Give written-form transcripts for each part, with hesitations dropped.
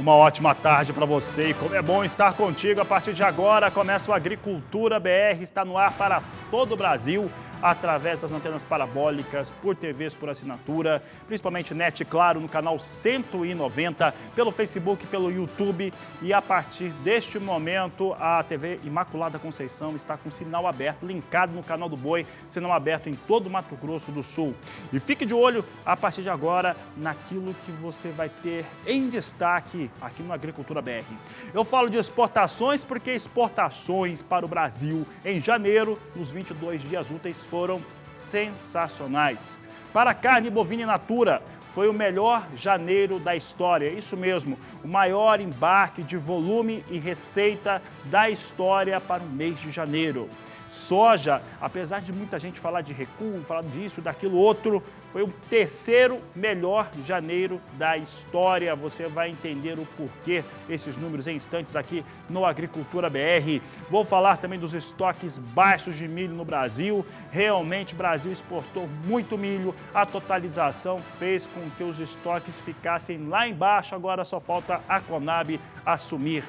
Uma ótima tarde para você e como é bom estar contigo. A partir de agora começa o Agricultura BR, está no ar para todo o Brasil, através das antenas parabólicas, por TVs por assinatura, principalmente NET Claro no canal 190, pelo Facebook, pelo YouTube e a partir deste momento a TV Imaculada Conceição está com sinal aberto, linkado no canal do Boi, sinal aberto em todo o Mato Grosso do Sul. E fique de olho a partir de agora naquilo que você vai ter em destaque aqui no Agricultura BR. Eu falo de exportações porque exportações para o Brasil em janeiro, nos 22 dias úteis, foram sensacionais. Para a carne bovina in natura, foi o melhor janeiro da história. Isso mesmo, o maior embarque de volume e receita da história para o mês de janeiro. Soja, apesar de muita gente falar de recuo, falar disso, daquilo outro, foi o terceiro melhor janeiro da história. Você vai entender o porquê desses números em instantes aqui no Agricultura BR. Vou falar também dos estoques baixos de milho no Brasil. Realmente o Brasil exportou muito milho. A totalização fez com que os estoques ficassem lá embaixo. Agora só falta a Conab assumir.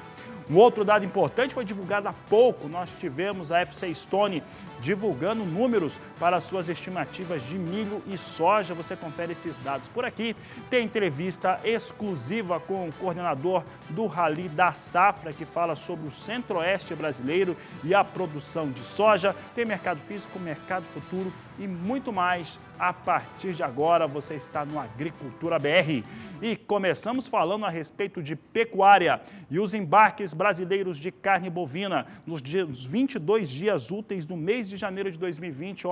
Um outro dado importante foi divulgado há pouco. Nós tivemos a FC Stone divulgando números para suas estimativas de milho e soja. Você confere esses dados por aqui. Tem entrevista exclusiva com o coordenador do Rally da Safra, que fala sobre o centro-oeste brasileiro e a produção de soja. Tem mercado físico, mercado futuro e muito mais. A partir de agora você está no Agricultura BR. E começamos falando a respeito de pecuária e os embarques brasileiros de carne bovina nos 22 dias úteis do mês de janeiro de 2020,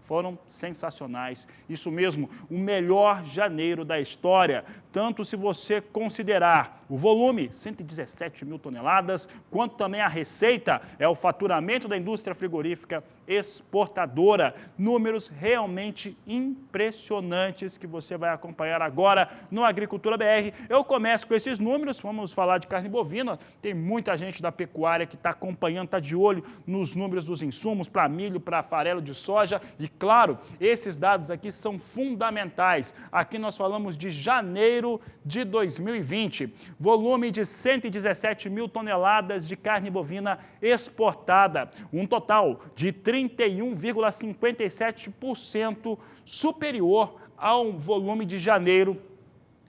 foram sensacionais. Isso mesmo, o melhor janeiro da história. Tanto se você considerar o volume, 117 mil toneladas, quanto também a receita, é o faturamento da indústria frigorífica exportadora. Números realmente impressionantes que você vai acompanhar agora no Agricultura BR. Eu começo com esses números, vamos falar de carne bovina. Tem muita gente da pecuária que está acompanhando, está de olho nos números dos insumos para milho, para farelo de soja. E claro, esses dados aqui são fundamentais. Aqui nós falamos de janeiro de 2020. Volume de 117 mil toneladas de carne bovina exportada. Um total de 31,57% superior ao volume de janeiro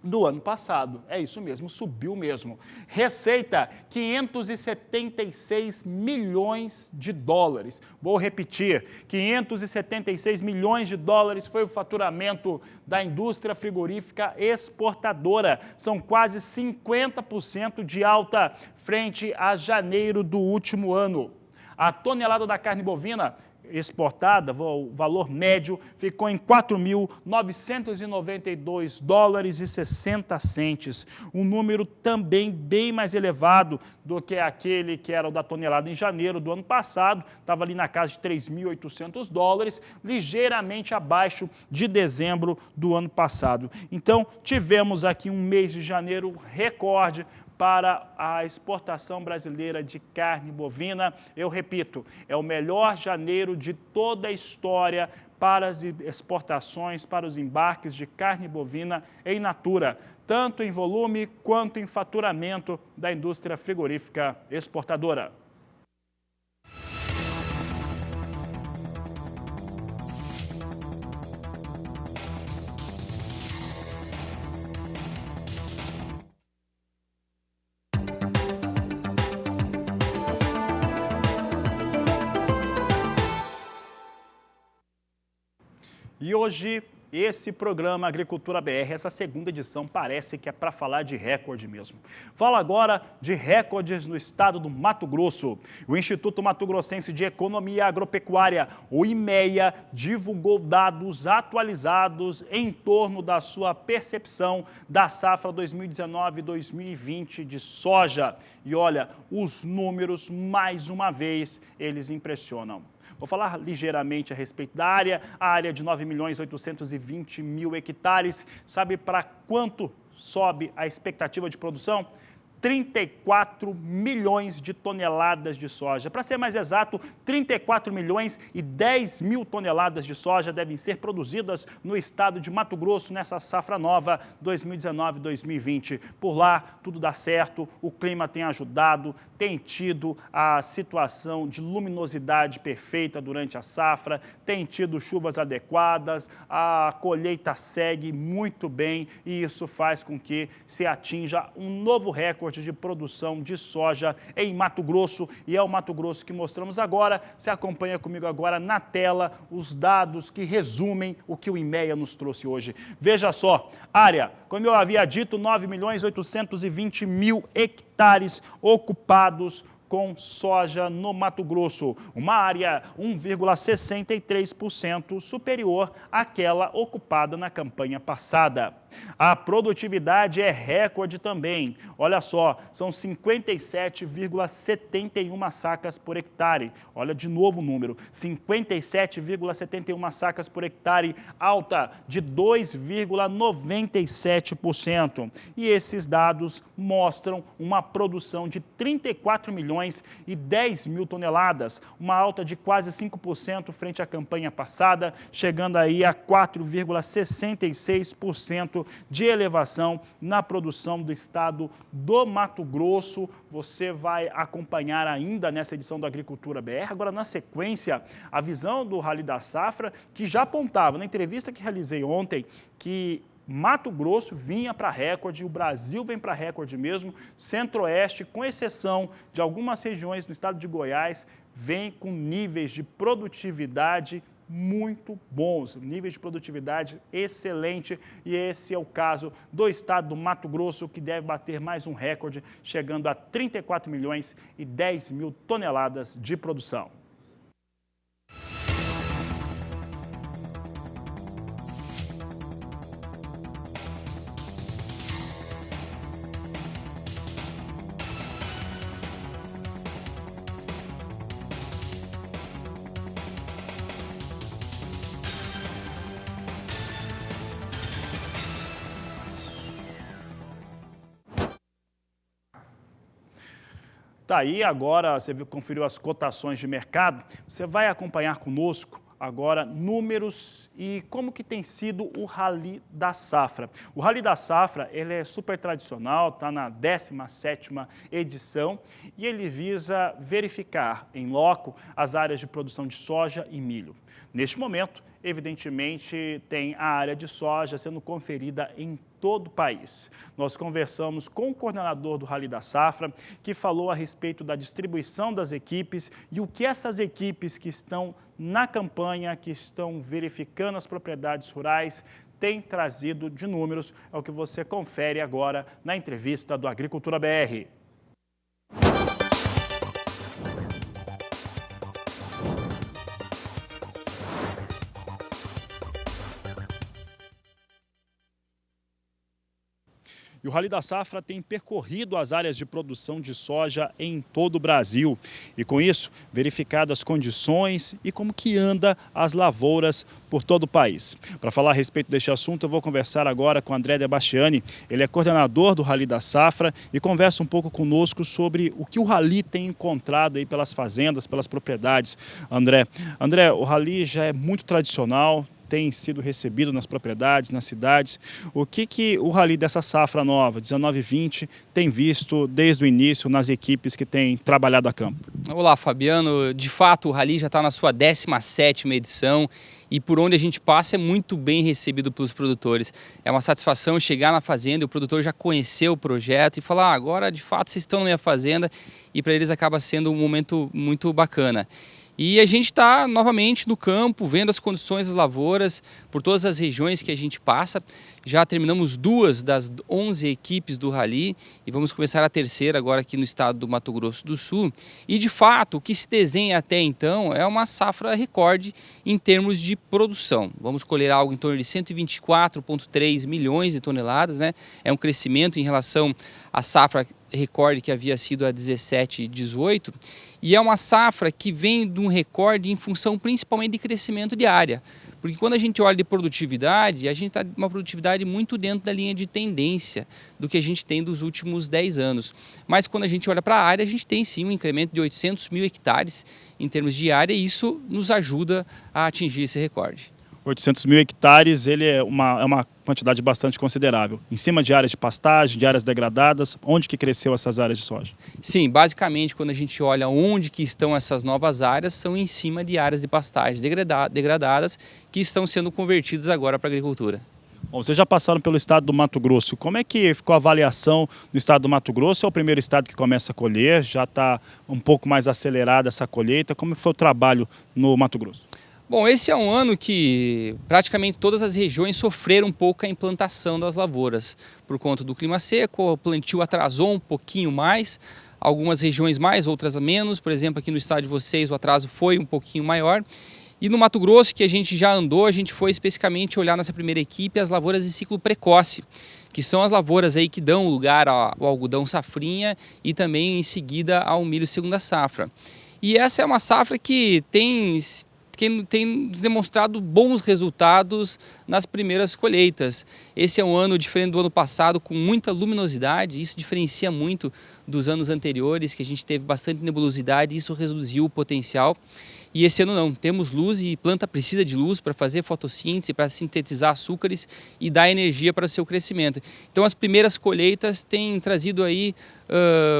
do ano passado. É isso mesmo, subiu mesmo. Receita, 576 milhões de dólares. Vou repetir, 576 milhões de dólares foi o faturamento da indústria frigorífica exportadora. São quase 50% de alta frente a janeiro do último ano. A tonelada da carne bovina exportada, o valor médio, ficou em 4.992 dólares e 60 centes. Um número também bem mais elevado do que aquele que era o da tonelada em janeiro do ano passado. Estava ali na casa de 3.800 dólares, ligeiramente abaixo de dezembro do ano passado. Então, tivemos aqui um mês de janeiro recorde para a exportação brasileira de carne bovina. Eu repito, é o melhor janeiro de toda a história para as exportações, para os embarques de carne bovina in natura, tanto em volume quanto em faturamento da indústria frigorífica exportadora. E hoje, esse programa Agricultura BR, essa segunda edição, parece que é para falar de recorde mesmo. Fala agora de recordes no estado do Mato Grosso. O Instituto Mato Grossense de Economia Agropecuária, o IMEA, divulgou dados atualizados em torno da sua percepção da safra 2019-2020 de soja. E olha, os números, mais uma vez, eles impressionam. Vou falar ligeiramente a respeito da área. A área de 9.820.000 hectares. Sabe para quanto sobe a expectativa de produção? 34 milhões de toneladas de soja. Para ser mais exato, 34 milhões e 10 mil toneladas de soja devem ser produzidas no estado de Mato Grosso nessa safra nova 2019-2020. Por lá, tudo dá certo, o clima tem ajudado, tem tido a situação de luminosidade perfeita durante a safra, tem tido chuvas adequadas, a colheita segue muito bem e isso faz com que se atinja um novo recorde de produção de soja em Mato Grosso, e é o Mato Grosso que mostramos agora. Você acompanha comigo agora na tela os dados que resumem o que o IMEA nos trouxe hoje. Veja só, área, como eu havia dito, 9.820.000 hectares ocupados com soja no Mato Grosso, uma área 1,63% superior àquela ocupada na campanha passada. A produtividade é recorde também. Olha só, são 57,71 sacas por hectare. Olha de novo o número, 57,71 sacas por hectare, alta de 2,97%. E esses dados mostram uma produção de 34 milhões e 10 mil toneladas, uma alta de quase 5% frente à campanha passada, chegando aí a 4,66% de elevação na produção do estado do Mato Grosso. Você vai acompanhar ainda nessa edição do Agricultura BR. Agora, na sequência, a visão do Rally da Safra, que já apontava na entrevista que realizei ontem, que Mato Grosso vinha para recorde, o Brasil vem para recorde mesmo, Centro-Oeste, com exceção de algumas regiões no estado de Goiás, vem com níveis de produtividade muito bons, níveis de produtividade excelente, e esse é o caso do estado do Mato Grosso, que deve bater mais um recorde, chegando a 34 milhões e 10 mil toneladas de produção. Tá aí, agora você conferiu as cotações de mercado, você vai acompanhar conosco agora números e como que tem sido o Rally da Safra. O Rally da Safra, ele é super tradicional, está na 17ª edição e ele visa verificar em loco as áreas de produção de soja e milho. Neste momento, evidentemente, tem a área de soja sendo conferida em todo o país. Nós conversamos com o coordenador do Rally da Safra, que falou a respeito da distribuição das equipes e o que essas equipes que estão na campanha, que estão verificando as propriedades rurais, têm trazido de números. É o que você confere agora na entrevista do Agricultura BR. E o Rally da Safra tem percorrido as áreas de produção de soja em todo o Brasil. E com isso, verificado as condições e como que anda as lavouras por todo o país. Para falar a respeito deste assunto, eu vou conversar agora com André Debastiani. Ele é coordenador do Rally da Safra e conversa um pouco conosco sobre o que o Rally tem encontrado aí pelas fazendas, pelas propriedades. André, o Rally já é muito tradicional, tem sido recebido nas propriedades, nas cidades. O que o Rally dessa safra nova, 19-20, tem visto desde o início nas equipes que têm trabalhado a campo? Olá, Fabiano. De fato, o Rally já está na sua 17ª edição e por onde a gente passa é muito bem recebido pelos produtores. É uma satisfação chegar na fazenda e o produtor já conhecer o projeto e falar, agora de fato vocês estão na minha fazenda, e para eles acaba sendo um momento muito bacana. E a gente está novamente no campo, vendo as condições das lavouras por todas as regiões que a gente passa. Já terminamos 2 das 11 equipes do Rally e vamos começar a terceira agora aqui no estado do Mato Grosso do Sul. E de fato, o que se desenha até então é uma safra recorde em termos de produção. Vamos colher algo em torno de 124,3 milhões de toneladas, né? É um crescimento em relação à safra recorde que havia sido a 17 e 18, e é uma safra que vem de um recorde em função principalmente de crescimento de área. Porque quando a gente olha de produtividade, a gente está uma produtividade muito dentro da linha de tendência do que a gente tem dos últimos 10 anos. Mas quando a gente olha para a área, a gente tem sim um incremento de 800 mil hectares em termos de área, e isso nos ajuda a atingir esse recorde. 800 mil hectares, ele é uma quantidade bastante considerável. Em cima de áreas de pastagem, de áreas degradadas, onde que cresceu essas áreas de soja? Sim, basicamente quando a gente olha onde que estão essas novas áreas, são em cima de áreas de pastagem degradadas que estão sendo convertidas agora para a agricultura. Bom, vocês já passaram pelo estado do Mato Grosso. Como é que ficou a avaliação no estado do Mato Grosso? É o primeiro estado que começa a colher, já está um pouco mais acelerada essa colheita. Como foi o trabalho no Mato Grosso? Bom, esse é um ano que praticamente todas as regiões sofreram um pouco a implantação das lavouras. Por conta do clima seco, o plantio atrasou um pouquinho mais, algumas regiões mais, outras menos. Por exemplo, aqui no estado de vocês o atraso foi um pouquinho maior. E no Mato Grosso, que a gente já andou, a gente foi especificamente olhar nessa primeira equipe as lavouras de ciclo precoce, que são as lavouras aí que dão lugar ao algodão safrinha e também em seguida ao milho segunda safra. E essa é uma safra que tem demonstrado bons resultados nas primeiras colheitas. Esse é um ano diferente do ano passado, com muita luminosidade, isso diferencia muito dos anos anteriores, que a gente teve bastante nebulosidade, e isso reduziu o potencial. E esse ano não, temos luz e planta precisa de luz para fazer fotossíntese, para sintetizar açúcares e dar energia para o seu crescimento. Então as primeiras colheitas têm trazido aí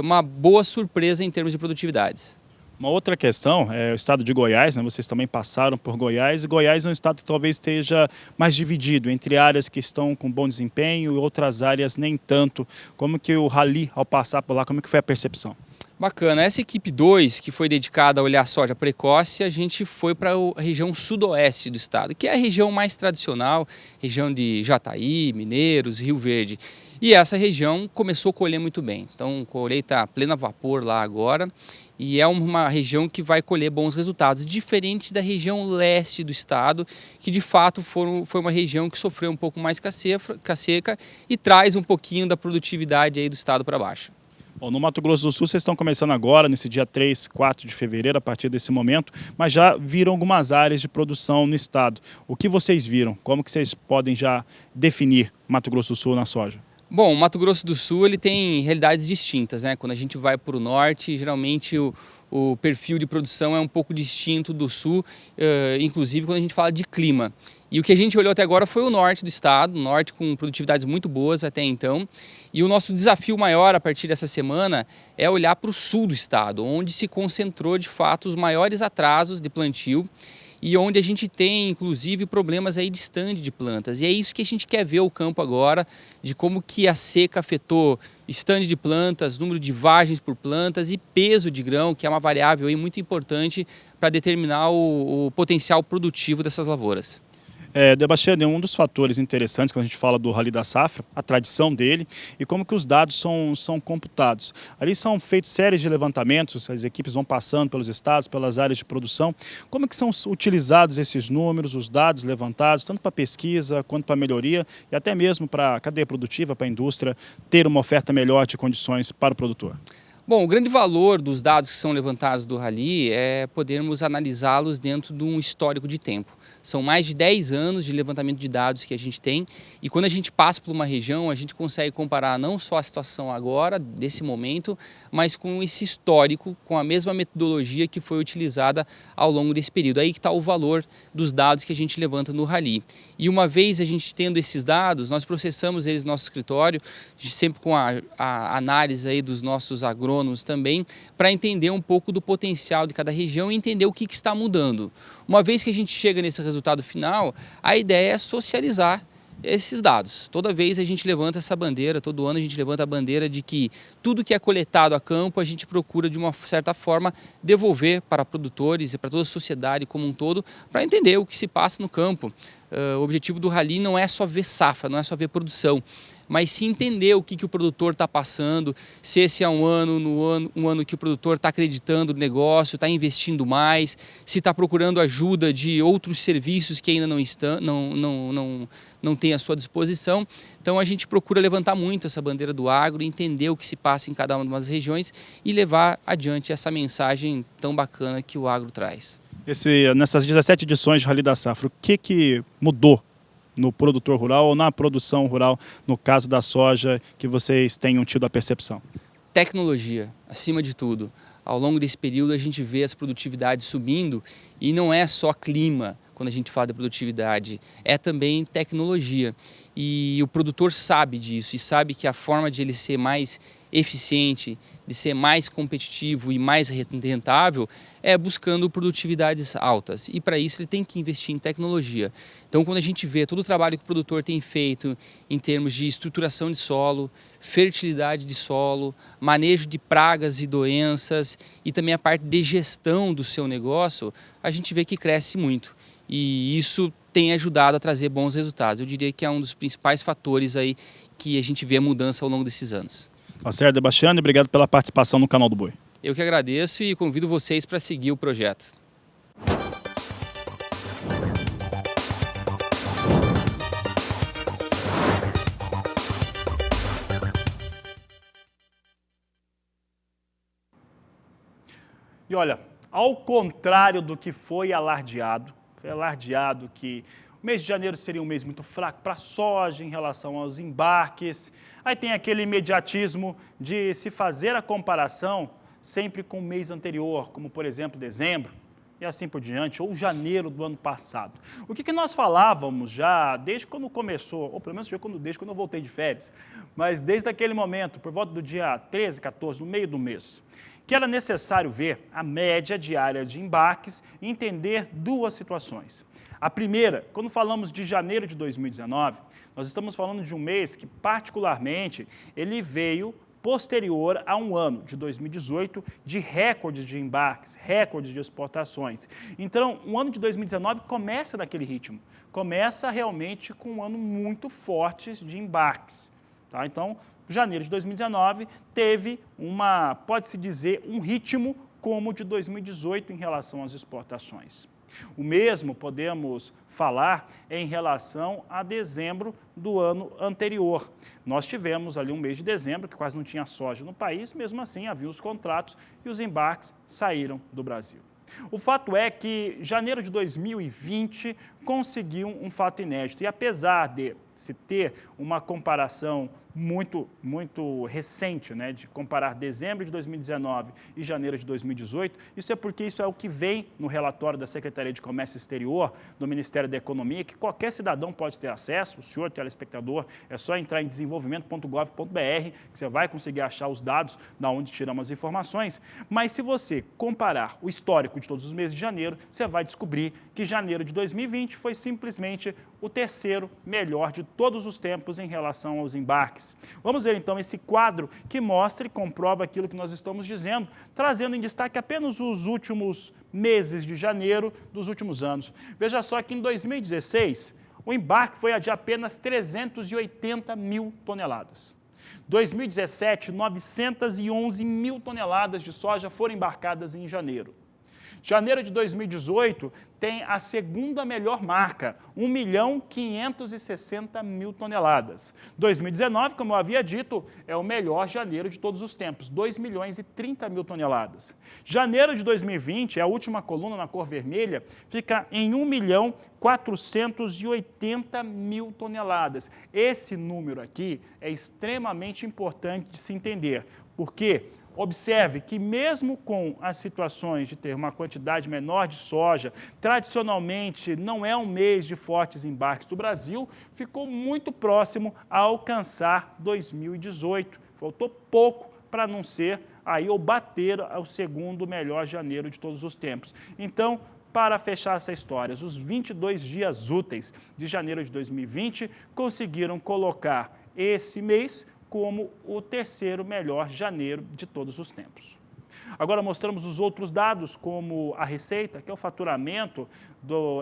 uma boa surpresa em termos de produtividades. Uma outra questão é o estado de Goiás, né? Vocês também passaram por Goiás, e Goiás é um estado que talvez esteja mais dividido entre áreas que estão com bom desempenho e outras áreas nem tanto. Como que o Rally, ao passar por lá, como que foi a percepção? Bacana, essa equipe 2, que foi dedicada a olhar a soja precoce, a gente foi para a região sudoeste do estado, que é a região mais tradicional, região de Jataí, Mineiros, Rio Verde. E essa região começou a colher muito bem, então colheita a pleno vapor lá agora, e é uma região que vai colher bons resultados, diferente da região leste do estado, que de fato foi uma região que sofreu um pouco mais com a seca e traz um pouquinho da produtividade aí do estado para baixo. Bom, no Mato Grosso do Sul vocês estão começando agora, nesse dia 3, 4 de fevereiro, a partir desse momento, mas já viram algumas áreas de produção no estado. O que vocês viram? Como que vocês podem já definir Mato Grosso do Sul na soja? Bom, o Mato Grosso do Sul ele tem realidades distintas, né? Quando a gente vai para o norte, geralmente o perfil de produção é um pouco distinto do sul, inclusive quando a gente fala de clima. E o que a gente olhou até agora foi o norte do estado, o norte com produtividades muito boas até então. E o nosso desafio maior a partir dessa semana é olhar para o sul do estado, onde se concentrou de fato os maiores atrasos de plantio e onde a gente tem inclusive problemas aí de stand de plantas. E é isso que a gente quer ver o campo agora, de como que a seca afetou stand de plantas, número de vagens por plantas e peso de grão, que é uma variável aí muito importante para determinar o potencial produtivo dessas lavouras. Debastiani, um dos fatores interessantes quando a gente fala do Rally da Safra, a tradição dele e como que os dados são computados. Ali são feitos séries de levantamentos, as equipes vão passando pelos estados, pelas áreas de produção. Como que são utilizados esses números, os dados levantados, tanto para pesquisa quanto para melhoria e até mesmo para a cadeia produtiva, para a indústria ter uma oferta melhor de condições para o produtor? Bom, o grande valor dos dados que são levantados do Rally é podermos analisá-los dentro de um histórico de tempo. São mais de 10 anos de levantamento de dados que a gente tem e quando a gente passa por uma região, a gente consegue comparar não só a situação agora, desse momento, mas com esse histórico, com a mesma metodologia que foi utilizada ao longo desse período. Aí que está o valor dos dados que a gente levanta no Rally. E uma vez a gente tendo esses dados, nós processamos eles no nosso escritório, sempre com a análise aí dos nossos agrônomos também, para entender um pouco do potencial de cada região e entender o que está mudando. Uma vez que a gente chega nesse resultado final, a ideia é socializar esses dados. Toda vez a gente levanta essa bandeira, todo ano a gente levanta a bandeira de que tudo que é coletado a campo a gente procura de uma certa forma devolver para produtores e para toda a sociedade como um todo para entender o que se passa no campo. O objetivo do Rally não é só ver safra, não é só ver produção. mas sim entender o que o produtor está passando, se esse é um ano que o produtor está acreditando no negócio, está investindo mais, se está procurando ajuda de outros serviços que ainda não tem à sua disposição. Então a gente procura levantar muito essa bandeira do agro, entender o que se passa em cada uma das regiões e levar adiante essa mensagem tão bacana que o agro traz. Nessas 17 edições de Rally da Safra, o que mudou no produtor rural ou na produção rural, no caso da soja, que vocês tenham tido a percepção? Tecnologia, acima de tudo. Ao longo desse período a gente vê as produtividades subindo e não é só clima quando a gente fala de produtividade, é também tecnologia. E o produtor sabe disso e sabe que a forma de ele ser mais eficiente, de ser mais competitivo e mais rentável é buscando produtividades altas. E para isso ele tem que investir em tecnologia. Então quando a gente vê todo o trabalho que o produtor tem feito em termos de estruturação de solo, fertilidade de solo, manejo de pragas e doenças e também a parte de gestão do seu negócio, a gente vê que cresce muito. E isso tem ajudado a trazer bons resultados. Eu diria que é um dos principais fatores aí que a gente vê a mudança ao longo desses anos. Tá certo, Sebastiano, obrigado pela participação no Canal do Boi. Eu que agradeço e convido vocês para seguir o projeto. E olha, ao contrário do que foi alardeado que o mês de janeiro seria um mês muito fraco para a soja em relação aos embarques. Aí tem aquele imediatismo de se fazer a comparação sempre com o mês anterior, como por exemplo dezembro e assim por diante, ou janeiro do ano passado. O que nós falávamos já desde quando começou, ou pelo menos desde quando eu voltei de férias, mas desde aquele momento, por volta do dia 13, 14, no meio do mês, que era necessário ver a média diária de embarques e entender duas situações. A primeira, quando falamos de janeiro de 2019, nós estamos falando de um mês que, particularmente, ele veio posterior a um ano, de 2018, de recordes de embarques, recordes de exportações. Então, o ano de 2019 começa naquele ritmo, começa realmente com um ano muito forte de embarques. Tá? Então, janeiro de 2019 teve pode-se dizer, um ritmo como o de 2018 em relação às exportações. O mesmo podemos falar em relação a dezembro do ano anterior. Nós tivemos ali um mês de dezembro que quase não tinha soja no país, mesmo assim havia os contratos e os embarques saíram do Brasil. O fato é que janeiro de 2020 conseguiu um fato inédito e apesar de se ter uma comparação muito recente, né, de comparar dezembro de 2019 e janeiro de 2018, isso é porque isso é o que vem no relatório da Secretaria de Comércio Exterior, do Ministério da Economia, que qualquer cidadão pode ter acesso, o senhor telespectador, é só entrar em desenvolvimento.gov.br, que você vai conseguir achar os dados da onde tiramos as informações, mas se você comparar o histórico de todos os meses de janeiro, você vai descobrir que janeiro de 2020 foi simplesmente o terceiro melhor de todos os tempos em relação aos embarques. Vamos ver então esse quadro que mostra e comprova aquilo que nós estamos dizendo, trazendo em destaque apenas os últimos meses de janeiro dos últimos anos. Veja só que em 2016, o embarque foi de apenas 380 mil toneladas. 2017, 911 mil toneladas de soja foram embarcadas em janeiro. Janeiro de 2018 tem a segunda melhor marca, 1.560.000 toneladas. 2019, como eu havia dito, é o melhor janeiro de todos os tempos, 2.030.000 toneladas. Janeiro de 2020, a última coluna na cor vermelha, fica em 1.480.000 toneladas. Esse número aqui é extremamente importante de se entender, porque observe que mesmo com as situações de ter uma quantidade menor de soja, tradicionalmente não é um mês de fortes embarques do Brasil, ficou muito próximo a alcançar 2018. Faltou pouco para não ser aí ou bater o segundo melhor janeiro de todos os tempos. Então, para fechar essa história, os 22 dias úteis de janeiro de 2020 conseguiram colocar esse mês como o terceiro melhor janeiro de todos os tempos. Agora mostramos os outros dados, como a receita, que é o faturamento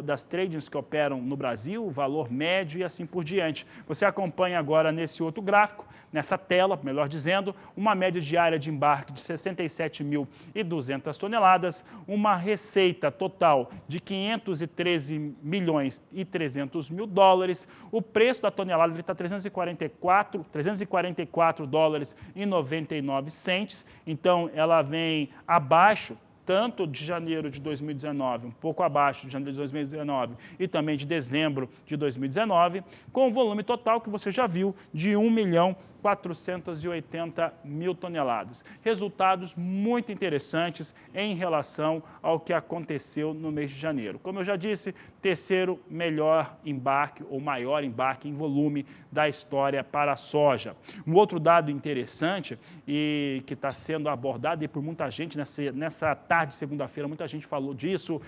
das tradings que operam no Brasil, o valor médio e assim por diante. Você acompanha agora nesse outro gráfico, nessa tela, melhor dizendo, uma média diária de embarque de 67.200 toneladas, uma receita total de 513 milhões e 300 mil dólares, o preço da tonelada está 344 dólares e 99 centes, então ela vem abaixo tanto de janeiro de 2019, um pouco abaixo de janeiro de 2019 e também de dezembro de 2019, com o volume total que você já viu de 1.480.000 toneladas. Resultados muito interessantes em relação ao que aconteceu no mês de janeiro. Como eu já disse, terceiro melhor embarque ou maior embarque em volume da história para a soja. Um outro dado interessante e que está sendo abordado por muita gente nessa tarde de segunda-feira, muita gente falou disso.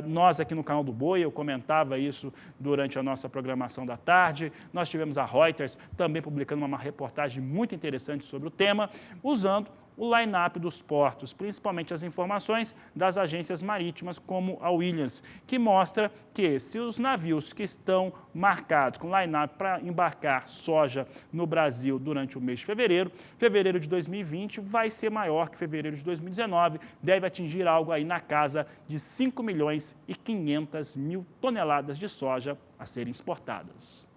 Nós aqui no canal do Boi, eu comentava isso durante a nossa programação da tarde. Nós tivemos a Reuters também publicando uma reportagem muito interessante sobre o tema, usando o line-up dos portos, principalmente as informações das agências marítimas como a Williams, que mostra que se os navios que estão marcados com line-up para embarcar soja no Brasil durante o mês de fevereiro de 2020 vai ser maior que fevereiro de 2019, deve atingir algo aí na casa de 5.500.000 toneladas de soja a serem exportadas.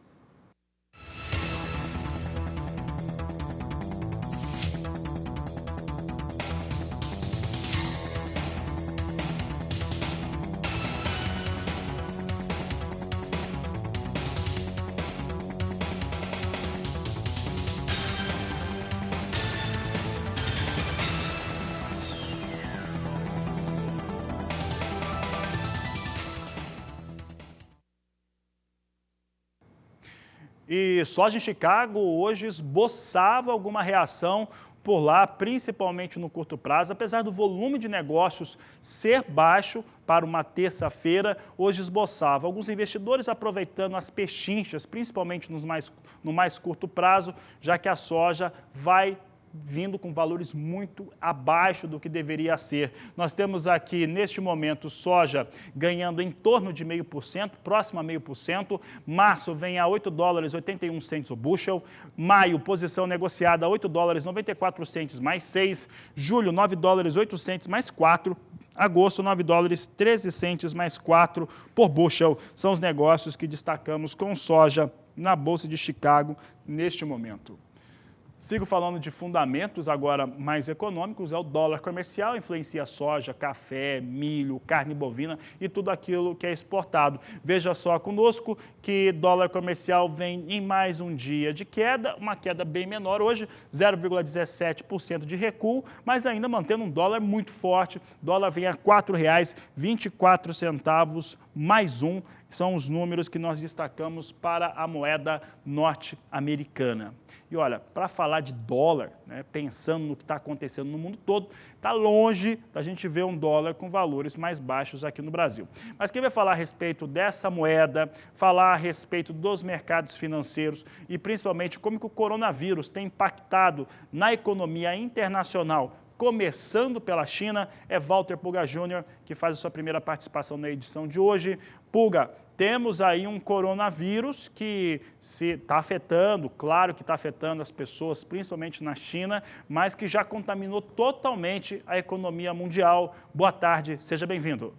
E soja em Chicago hoje esboçava alguma reação por lá, principalmente no curto prazo. Apesar do volume de negócios ser baixo para uma terça-feira, hoje esboçava. Alguns investidores aproveitando as pechinchas, principalmente no mais curto prazo, já que a soja vai vindo com valores muito abaixo do que deveria ser. Nós temos aqui, neste momento, soja ganhando em torno de 0,5%, próximo a 0,5%. Março vem a 8 dólares 81 centes o bushel. Maio, posição negociada a 8 dólares 94 centes mais 6. Julho, 9 dólares 8 centes mais 4. Agosto, 9 dólares 13 centes mais 4 por bushel. São os negócios que destacamos com soja na Bolsa de Chicago neste momento. Sigo falando de fundamentos agora mais econômicos, é o dólar comercial, influencia soja, café, milho, carne bovina e tudo aquilo que é exportado. Veja só conosco que dólar comercial vem em mais um dia de queda, uma queda bem menor hoje, 0,17% de recuo, mas ainda mantendo um dólar muito forte. Dólar vem a R$ 4,24 mais um. São os números que nós destacamos para a moeda norte-americana. E olha, para falar de dólar, né, pensando no que está acontecendo no mundo todo, está longe da gente ver um dólar com valores mais baixos aqui no Brasil. Mas quem vai falar a respeito dessa moeda, falar a respeito dos mercados financeiros e principalmente como que o coronavírus tem impactado na economia internacional, começando pela China, é Walter Puga Jr., que faz a sua primeira participação na edição de hoje. Puga, temos aí um coronavírus que está afetando, claro que está afetando as pessoas, principalmente na China, mas que já contaminou totalmente a economia mundial. Boa tarde, seja bem-vindo.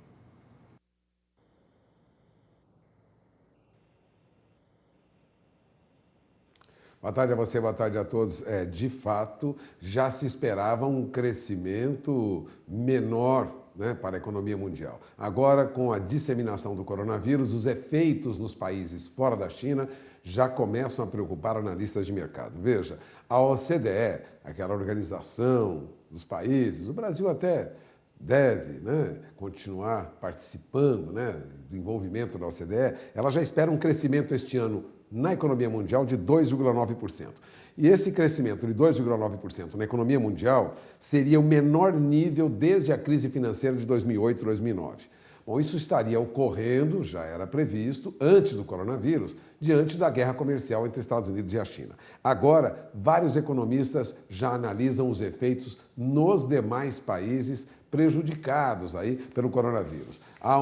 Boa tarde a você, boa tarde a todos. De fato, já se esperava um crescimento menor, né, para a economia mundial. Agora, com a disseminação do coronavírus, os efeitos nos países fora da China já começam a preocupar analistas de mercado. Veja, a OCDE, aquela organização dos países, o Brasil até deve, né, continuar participando, né, do envolvimento da OCDE, ela já espera um crescimento este ano na economia mundial de 2,9%. E esse crescimento de 2,9% na economia mundial seria o menor nível desde a crise financeira de 2008 e 2009. Bom, isso estaria ocorrendo, já era previsto, antes do coronavírus, diante da guerra comercial entre Estados Unidos e a China. Agora, vários economistas já analisam os efeitos nos demais países prejudicados aí pelo coronavírus. Há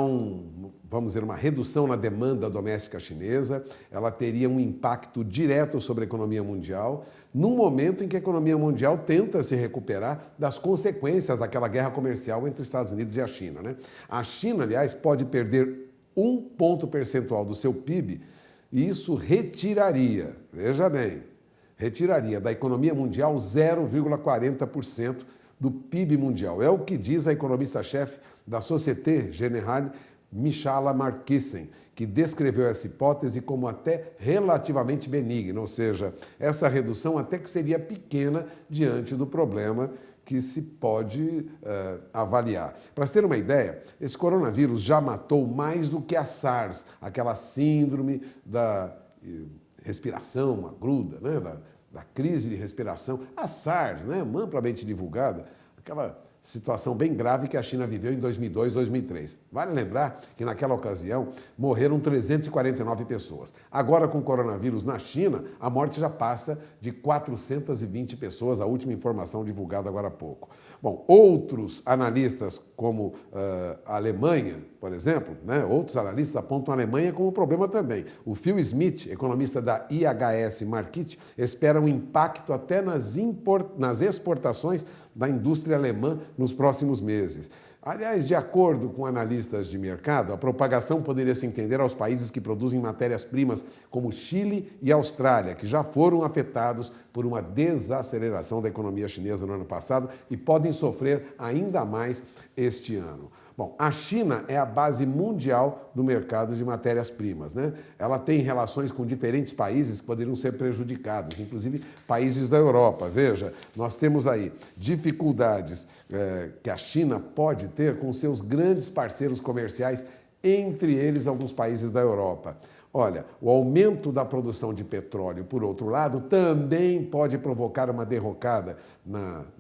vamos dizer, uma redução na demanda doméstica chinesa, ela teria um impacto direto sobre a economia mundial, num momento em que a economia mundial tenta se recuperar das consequências daquela guerra comercial entre os Estados Unidos e a China, né? A China, aliás, pode perder 1 ponto percentual do seu PIB e isso retiraria, veja bem, retiraria da economia mundial 0,40% do PIB mundial. É o que diz a economista-chefe da Société Générale, Michala Markissen, que descreveu essa hipótese como até relativamente benigna, ou seja, essa redução até que seria pequena diante do problema que se pode avaliar. Para se ter uma ideia, esse coronavírus já matou mais do que a SARS, aquela síndrome da respiração aguda, né? da crise de respiração, a SARS, né? Amplamente divulgada, aquela situação bem grave que a China viveu em 2002, 2003. Vale lembrar que naquela ocasião morreram 349 pessoas. Agora, com o coronavírus na China, a morte já passa de 420 pessoas, a última informação divulgada agora há pouco. Bom, outros analistas, como a Alemanha, por exemplo, né, outros analistas apontam a Alemanha como problema também. O Phil Smith, economista da IHS Markit, espera um impacto até nas exportações da indústria alemã nos próximos meses. Aliás, de acordo com analistas de mercado, a propagação poderia se entender aos países que produzem matérias-primas como Chile e Austrália, que já foram afetados por uma desaceleração da economia chinesa no ano passado e podem sofrer ainda mais este ano. Bom, a China é a base mundial do mercado de matérias-primas, né? Ela tem relações com diferentes países que poderiam ser prejudicados, inclusive países da Europa. Veja, nós temos aí dificuldades que a China pode ter com seus grandes parceiros comerciais, entre eles alguns países da Europa. Olha, o aumento da produção de petróleo, por outro lado, também pode provocar uma derrocada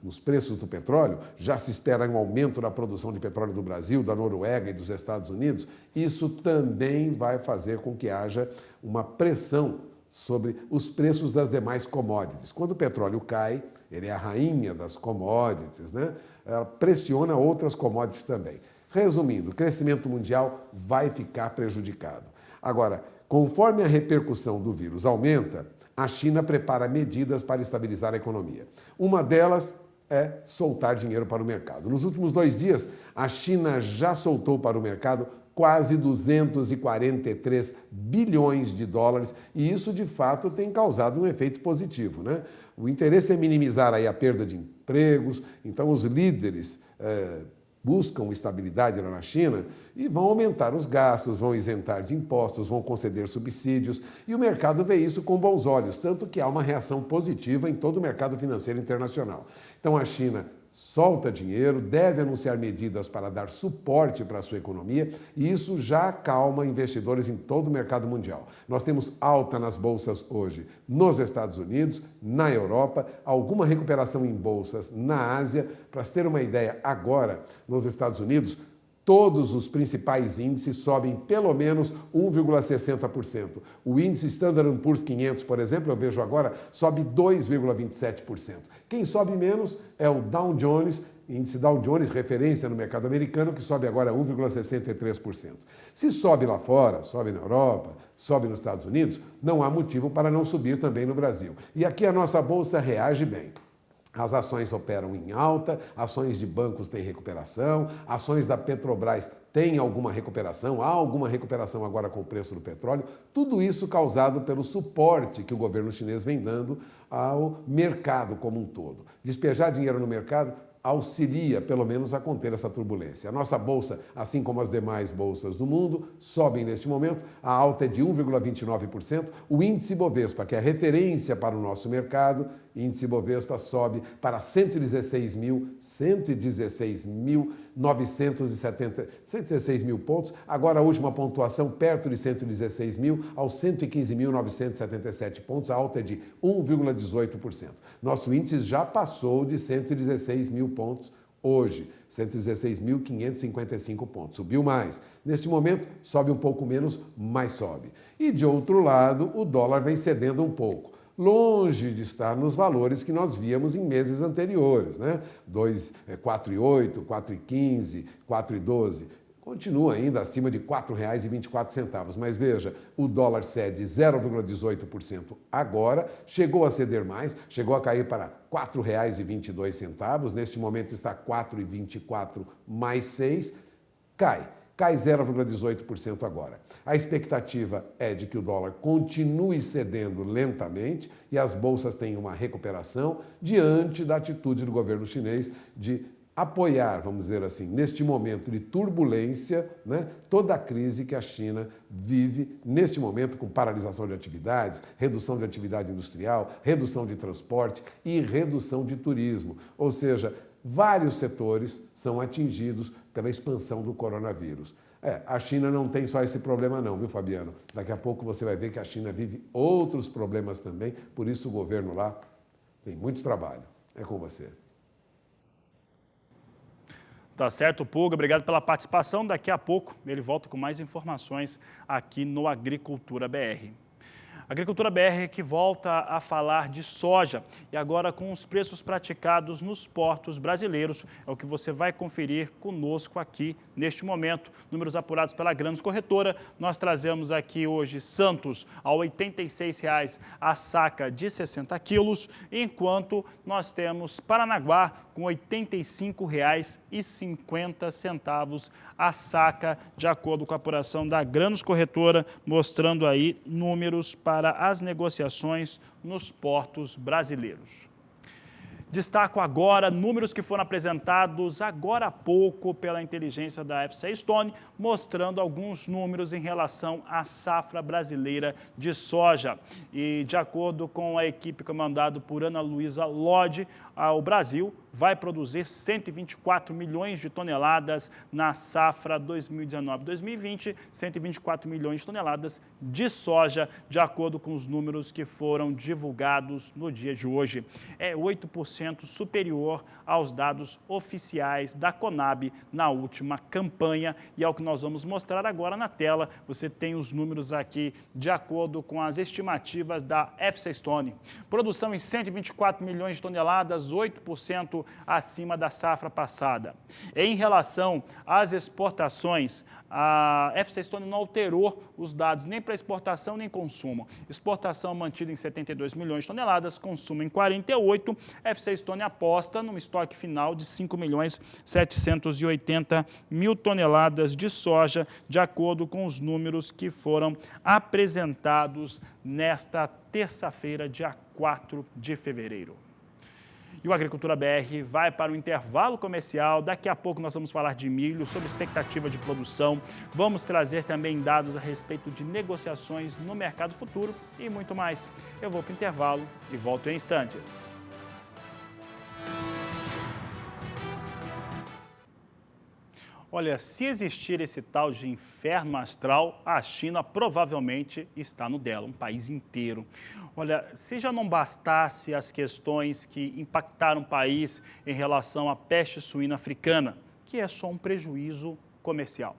nos preços do petróleo. Já se espera um aumento da produção de petróleo do Brasil, da Noruega e dos Estados Unidos. Isso também vai fazer com que haja uma pressão sobre os preços das demais commodities. Quando o petróleo cai, ele é a rainha das commodities, né? Ela pressiona outras commodities também. Resumindo, o crescimento mundial vai ficar prejudicado. Agora, conforme a repercussão do vírus aumenta, a China prepara medidas para estabilizar a economia. Uma delas é soltar dinheiro para o mercado. Nos últimos 2 dias, a China já soltou para o mercado quase 243 bilhões de dólares e isso, de fato, tem causado um efeito positivo, né? O interesse é minimizar aí a perda de empregos, então os líderes buscam estabilidade lá na China e vão aumentar os gastos, vão isentar de impostos, vão conceder subsídios e o mercado vê isso com bons olhos, tanto que há uma reação positiva em todo o mercado financeiro internacional. Então a China solta dinheiro, deve anunciar medidas para dar suporte para a sua economia e isso já acalma investidores em todo o mercado mundial. Nós temos alta nas bolsas hoje nos Estados Unidos, na Europa, alguma recuperação em bolsas na Ásia. Para se ter uma ideia, agora, nos Estados Unidos, todos os principais índices sobem pelo menos 1,60%. O índice Standard & Poor's 500, por exemplo, eu vejo agora, sobe 2,27%. Quem sobe menos é o Dow Jones, índice Dow Jones, referência no mercado americano, que sobe agora 1,63%. Se sobe lá fora, sobe na Europa, sobe nos Estados Unidos, não há motivo para não subir também no Brasil. E aqui a nossa bolsa reage bem. As ações operam em alta, ações de bancos têm recuperação, ações da Petrobras têm alguma recuperação, há alguma recuperação agora com o preço do petróleo, tudo isso causado pelo suporte que o governo chinês vem dando ao mercado como um todo. Despejar dinheiro no mercado auxilia, pelo menos, a conter essa turbulência. A nossa bolsa, assim como as demais bolsas do mundo, sobem neste momento. A alta é de 1,29%. O índice Bovespa, que é a referência para o nosso mercado, índice Bovespa sobe para 116 mil pontos. Agora a última pontuação perto de 116 mil, aos 115.977 pontos. A alta é de 1,18%. Nosso índice já passou de 116 mil pontos Hoje, 116.555 pontos. Subiu mais. Neste momento, sobe um pouco menos, mas sobe. E, de outro lado, o dólar vem cedendo um pouco. Longe de estar nos valores que nós víamos em meses anteriores, né? 4,8, 4,15, 4,12. Continua ainda acima de R$ 4,24, mas veja, o dólar cede 0,18% agora, chegou a ceder mais, chegou a cair para R$ 4,22, neste momento está R$ 4,24 mais 6, cai 0,18% agora. A expectativa é de que o dólar continue cedendo lentamente e as bolsas tenham uma recuperação diante da atitude do governo chinês de apoiar, vamos dizer assim, neste momento de turbulência, né, toda a crise que a China vive neste momento com paralisação de atividades, redução de atividade industrial, redução de transporte e redução de turismo. Ou seja, vários setores são atingidos pela expansão do coronavírus. A China não tem só esse problema não, viu, Fabiano? Daqui a pouco você vai ver que a China vive outros problemas também, por isso o governo lá tem muito trabalho. É com você. Tá certo, Pulga. Obrigado pela participação. Daqui a pouco ele volta com mais informações aqui no Agricultura BR. Agricultura BR que volta a falar de soja e agora com os preços praticados nos portos brasileiros. É o que você vai conferir conosco aqui neste momento. Números apurados pela Grãos Corretora. Nós trazemos aqui hoje Santos a R$ 86,00 a saca de 60 quilos, enquanto nós temos Paranaguá com R$ 85,50 a saca, de acordo com a apuração da Grãos Corretora, mostrando aí números para as negociações nos portos brasileiros. Destaco agora números que foram apresentados agora há pouco pela inteligência da FCA Stone, mostrando alguns números em relação à safra brasileira de soja. E de acordo com a equipe comandada por Ana Luísa Lodge, o Brasil vai produzir 124 milhões de toneladas na safra 2019-2020, 124 milhões de toneladas de soja, de acordo com os números que foram divulgados no dia de hoje. É 8% superior aos dados oficiais da Conab na última campanha, e é o que nós vamos mostrar agora na tela. Você tem os números aqui de acordo com as estimativas da FCA Stone. Produção em 124 milhões de toneladas, 8% acima da safra passada. Em relação às exportações, a FCA Stone não alterou os dados nem para exportação nem consumo. Exportação mantida em 72 milhões de toneladas, consumo em 48. FCA Stone aposta num estoque final de 5.780.000 toneladas de soja, de acordo com os números que foram apresentados nesta terça-feira, dia 4 de fevereiro. E o Agricultura BR vai para o intervalo comercial. Daqui a pouco nós vamos falar de milho, sobre expectativa de produção. Vamos trazer também dados a respeito de negociações no mercado futuro e muito mais. Eu vou para o intervalo e volto em instantes. Olha, se existir esse tal de inferno astral, a China provavelmente está no dela, um país inteiro. Olha, se já não bastasse as questões que impactaram o país em relação à peste suína africana, que é só um prejuízo comercial.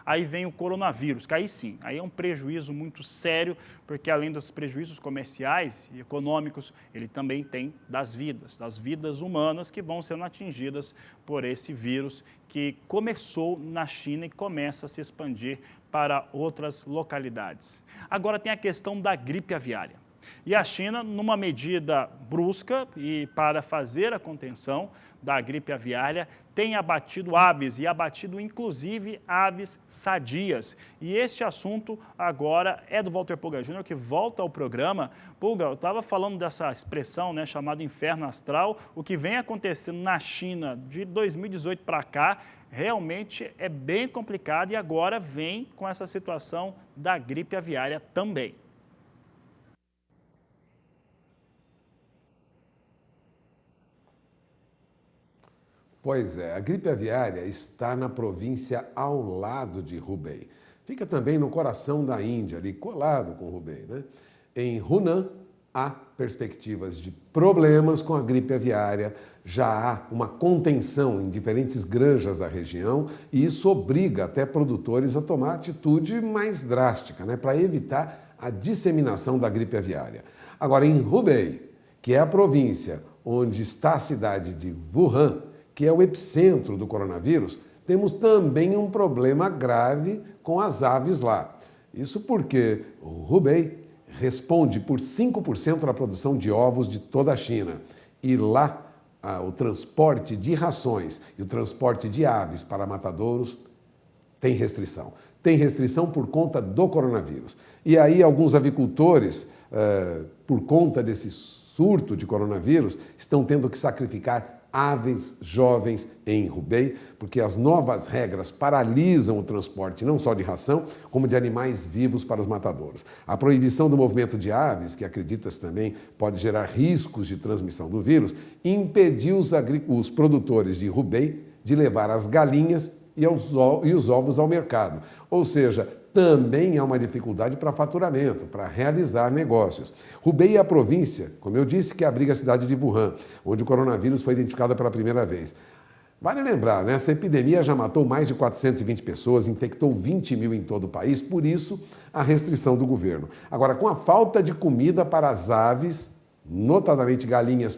Aí vem o coronavírus, que aí sim, aí é um prejuízo muito sério, porque além dos prejuízos comerciais e econômicos, ele também tem das vidas humanas que vão sendo atingidas por esse vírus que começou na China e começa a se expandir para outras localidades. Agora tem a questão da gripe aviária. E a China, numa medida brusca e para fazer a contenção da gripe aviária, tem abatido aves e abatido inclusive aves sadias. E este assunto agora é do Walter Pulga Júnior, que volta ao programa. Pulga, eu estava falando dessa expressão, né, chamada inferno astral. O que vem acontecendo na China de 2018 para cá realmente é bem complicado e agora vem com essa situação da gripe aviária também. Pois é, a gripe aviária está na província ao lado de Hubei. Fica também no coração da Índia, ali colado com Hubei, né? Em Hunan, há perspectivas de problemas com a gripe aviária, já há uma contenção em diferentes granjas da região e isso obriga até produtores a tomar atitude mais drástica, né, para evitar a disseminação da gripe aviária. Agora, em Hubei, que é a província onde está a cidade de Wuhan, que é o epicentro do coronavírus, temos também um problema grave com as aves lá. Isso porque Hubei responde por 5% da produção de ovos de toda a China. E lá, o transporte de rações e o transporte de aves para matadouros tem restrição. Tem restrição por conta do coronavírus. E aí alguns avicultores, por conta desse surto de coronavírus, estão tendo que sacrificar aves jovens em Hubei, porque as novas regras paralisam o transporte não só de ração, como de animais vivos para os matadouros. A proibição do movimento de aves, que acredita-se também pode gerar riscos de transmissão do vírus, impediu os produtores de Hubei de levar as galinhas e os ovos ao mercado. Ou seja, também há uma dificuldade para faturamento, para realizar negócios. Hubei é a província, como eu disse, que abriga a cidade de Wuhan, onde o coronavírus foi identificado pela primeira vez. Vale lembrar, né? Essa epidemia já matou mais de 420 pessoas, infectou 20 mil em todo o país, por isso a restrição do governo. Agora, com a falta de comida para as aves, notadamente galinhas,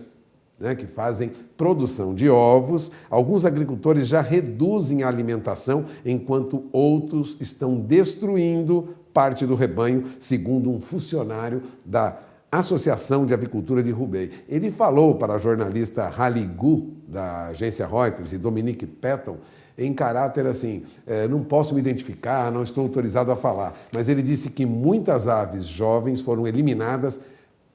né, que fazem produção de ovos, alguns agricultores já reduzem a alimentação, enquanto outros estão destruindo parte do rebanho, segundo um funcionário da Associação de Avicultura de Hubei. Ele falou para a jornalista Hali Gu, da agência Reuters, e Dominique Patton, em caráter assim, não posso me identificar, não estou autorizado a falar, mas ele disse que muitas aves jovens foram eliminadas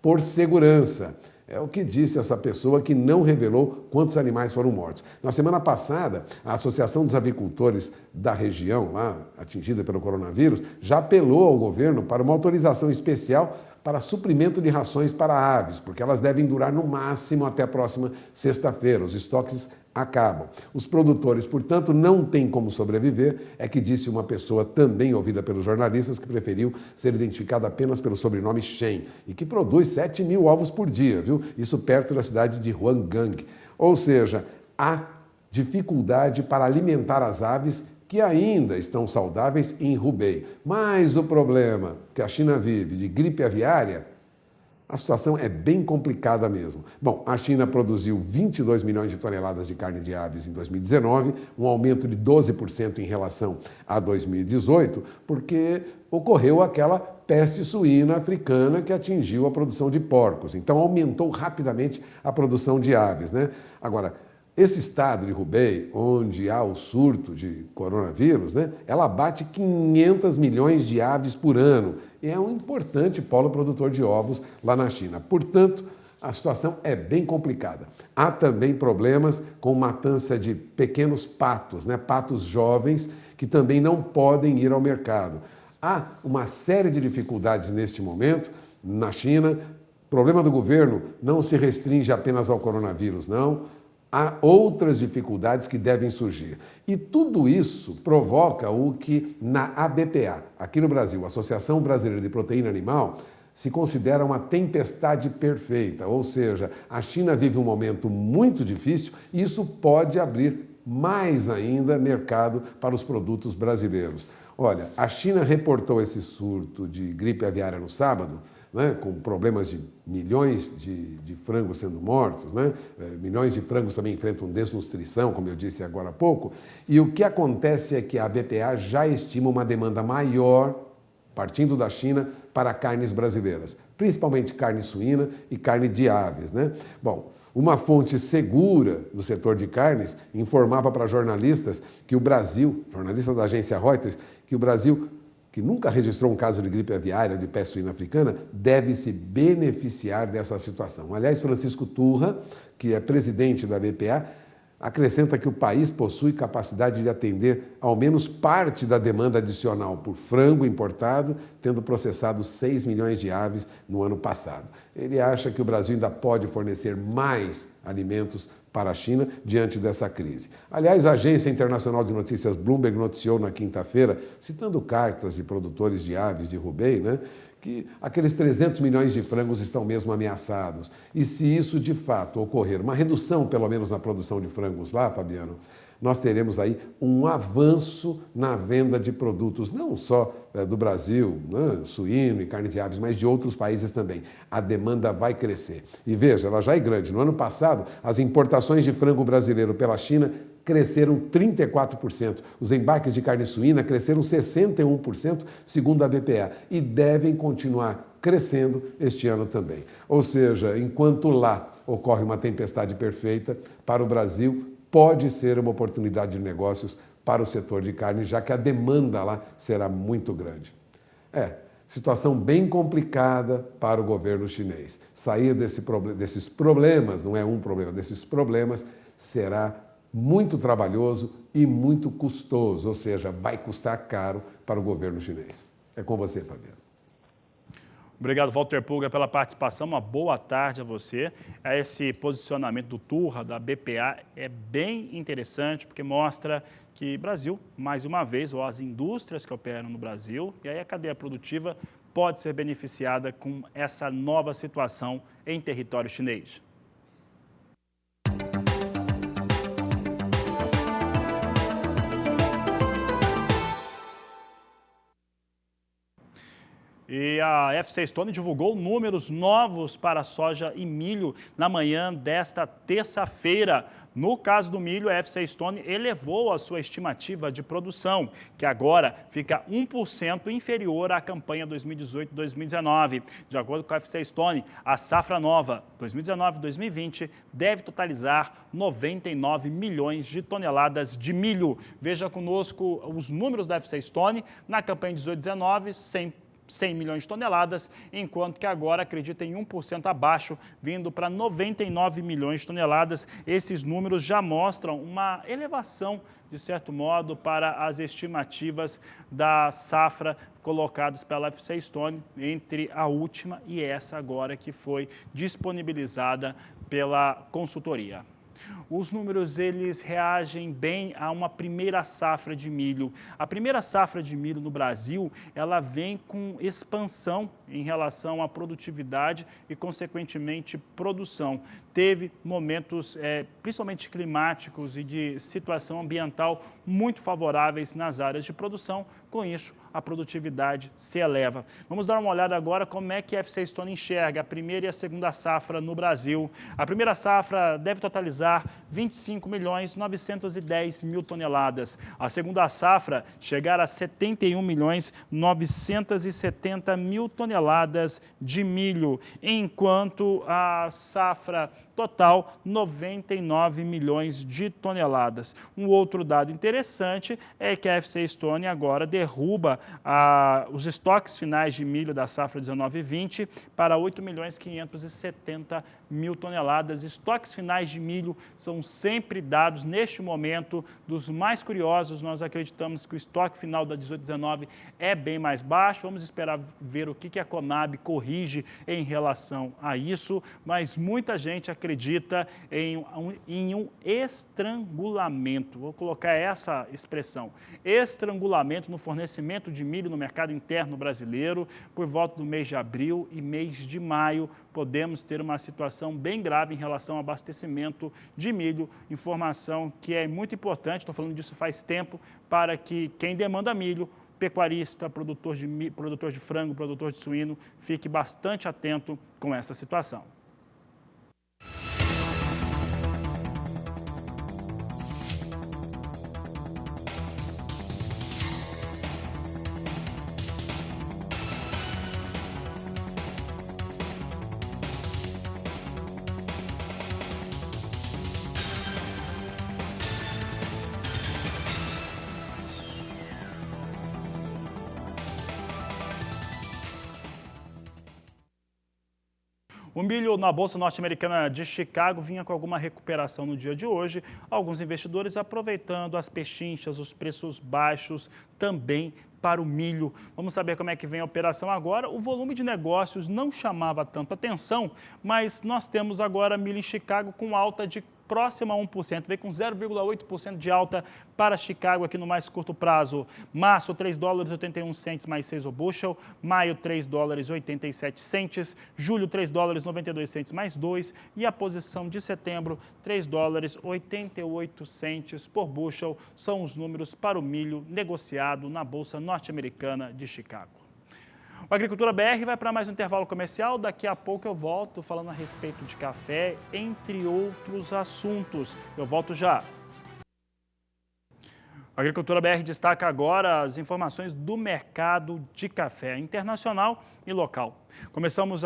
por segurança. É o que disse essa pessoa que não revelou quantos animais foram mortos. Na semana passada, a Associação dos Avicultores da região, lá atingida pelo coronavírus, já apelou ao governo para uma autorização especial para suprimento de rações para aves, porque elas devem durar no máximo até a próxima sexta-feira. Os estoques acabam. Os produtores, portanto, não têm como sobreviver, é que disse uma pessoa também ouvida pelos jornalistas que preferiu ser identificada apenas pelo sobrenome Shen e que produz 7 mil ovos por dia, viu? Isso perto da cidade de Huanggang. Ou seja, há dificuldade para alimentar as aves que ainda estão saudáveis em Hubei. Mas o problema que a China vive de gripe aviária, a situação é bem complicada mesmo. Bom, a China produziu 22 milhões de toneladas de carne de aves em 2019, um aumento de 12% em relação a 2018, porque ocorreu aquela peste suína africana que atingiu a produção de porcos. Então, aumentou rapidamente a produção de aves, né? Agora, esse estado de Hubei, onde há o surto de coronavírus, né, ela abate 500 milhões de aves por ano e é um importante polo produtor de ovos lá na China. Portanto, a situação é bem complicada. Há também problemas com matança de pequenos patos, né, patos jovens, que também não podem ir ao mercado. Há uma série de dificuldades neste momento na China. O problema do governo não se restringe apenas ao coronavírus, não. Há outras dificuldades que devem surgir. E tudo isso provoca o que na ABPA, aqui no Brasil, Associação Brasileira de Proteína Animal, se considera uma tempestade perfeita. Ou seja, a China vive um momento muito difícil e isso pode abrir mais ainda mercado para os produtos brasileiros. Olha, a China reportou esse surto de gripe aviária no sábado, né, com problemas de milhões de frangos sendo mortos, né? Milhões de frangos também enfrentam desnutrição, como eu disse agora há pouco, e o que acontece é que a BPA já estima uma demanda maior, partindo da China, para carnes brasileiras, principalmente carne suína e carne de aves, né? Bom, uma fonte segura do setor de carnes informava para jornalistas que o Brasil, jornalista da agência Reuters, que o Brasil, que nunca registrou um caso de gripe aviária de peste suína africana, deve se beneficiar dessa situação. Aliás, Francisco Turra, que é presidente da BPA, acrescenta que o país possui capacidade de atender ao menos parte da demanda adicional por frango importado, tendo processado 6 milhões de aves no ano passado. Ele acha que o Brasil ainda pode fornecer mais alimentos para a China diante dessa crise. Aliás, a Agência Internacional de Notícias Bloomberg noticiou na quinta-feira, citando cartas de produtores de aves de Hubei, né, que aqueles 300 milhões de frangos estão mesmo ameaçados. E se isso de fato ocorrer, uma redução pelo menos na produção de frangos lá, Fabiano, nós teremos aí um avanço na venda de produtos, não só do Brasil, né, suíno e carne de aves, mas de outros países também. A demanda vai crescer. E veja, ela já é grande. No ano passado, as importações de frango brasileiro pela China cresceram 34%. Os embarques de carne suína cresceram 61%, segundo a BPA, e devem continuar crescendo este ano também. Ou seja, enquanto lá ocorre uma tempestade perfeita, para o Brasil pode ser uma oportunidade de negócios para o setor de carne, já que a demanda lá será muito grande. Situação bem complicada para o governo chinês. Sair desses problemas, não é um problema, desses problemas, será muito trabalhoso e muito custoso, ou seja, vai custar caro para o governo chinês. É com você, Fabiano. Obrigado, Walter Pulga, pela participação. Uma boa tarde a você. Esse posicionamento do Turra, da BPA, é bem interessante, porque mostra que Brasil, mais uma vez, ou as indústrias que operam no Brasil, e aí a cadeia produtiva pode ser beneficiada com essa nova situação em território chinês. E a FC Stone divulgou números novos para soja e milho na manhã desta terça-feira. No caso do milho, a FC Stone elevou a sua estimativa de produção, que agora fica 1% inferior à campanha 2018-2019. De acordo com a FC Stone, a safra nova 2019-2020 deve totalizar 99 milhões de toneladas de milho. Veja conosco os números da FC Stone na campanha 18-19, 100 milhões de toneladas, enquanto que agora acredita em 1% abaixo, vindo para 99 milhões de toneladas. Esses números já mostram uma elevação, de certo modo, para as estimativas da safra colocadas pela FC Stone entre a última e essa agora que foi disponibilizada pela consultoria. Os números, eles reagem bem a uma primeira safra de milho. A primeira safra de milho no Brasil, ela vem com expansão em relação à produtividade e, consequentemente, produção. Teve momentos, principalmente climáticos e de situação ambiental, muito favoráveis nas áreas de produção. Com isso, a produtividade se eleva. Vamos dar uma olhada agora como é que a FC Stone enxerga a primeira e a segunda safra no Brasil. A primeira safra deve totalizar 25.910.000 toneladas. A segunda safra chegar a 71.970.000 toneladas de milho, enquanto a safra total 99 milhões de toneladas. Um outro dado interessante é que a FC Stone agora derruba os estoques finais de milho da safra 19-20 para 8.570.000 toneladas. Estoques finais de milho são sempre dados, neste momento, dos mais curiosos. Nós acreditamos que o estoque final da 18-19 é bem mais baixo. Vamos esperar ver o que a Conab corrige em relação a isso, mas muita gente acredita em um estrangulamento. Vou colocar essa expressão, estrangulamento no fornecimento de milho no mercado interno brasileiro. Por volta do mês de abril e mês de maio, podemos ter uma situação bem grave em relação ao abastecimento de milho, informação que é muito importante, estou falando disso faz tempo, para que quem demanda milho, pecuarista, produtor de frango, produtor de suíno, fique bastante atento com essa situação. O milho na Bolsa Norte-Americana de Chicago vinha com alguma recuperação no dia de hoje. Alguns investidores aproveitando as pechinchas, os preços baixos também para o milho. Vamos saber como é que vem a operação agora. O volume de negócios não chamava tanto atenção, mas nós temos agora milho em Chicago com alta de próxima a 1%, vem com 0,8% de alta para Chicago aqui no mais curto prazo. Março, 3 dólares e 81 centes mais 6 o bushel. Maio, 3 dólares e 87 centes. Julho, 3 dólares e 92 centes mais 2. E a posição de setembro, 3 dólares e 88 centes por bushel. São os números para o milho negociado na Bolsa Norte-Americana de Chicago. O Agricultura BR vai para mais um intervalo comercial. Daqui a pouco eu volto falando a respeito de café, entre outros assuntos. Eu volto já. A Agricultura BR destaca agora as informações do mercado de café internacional e local. Começamos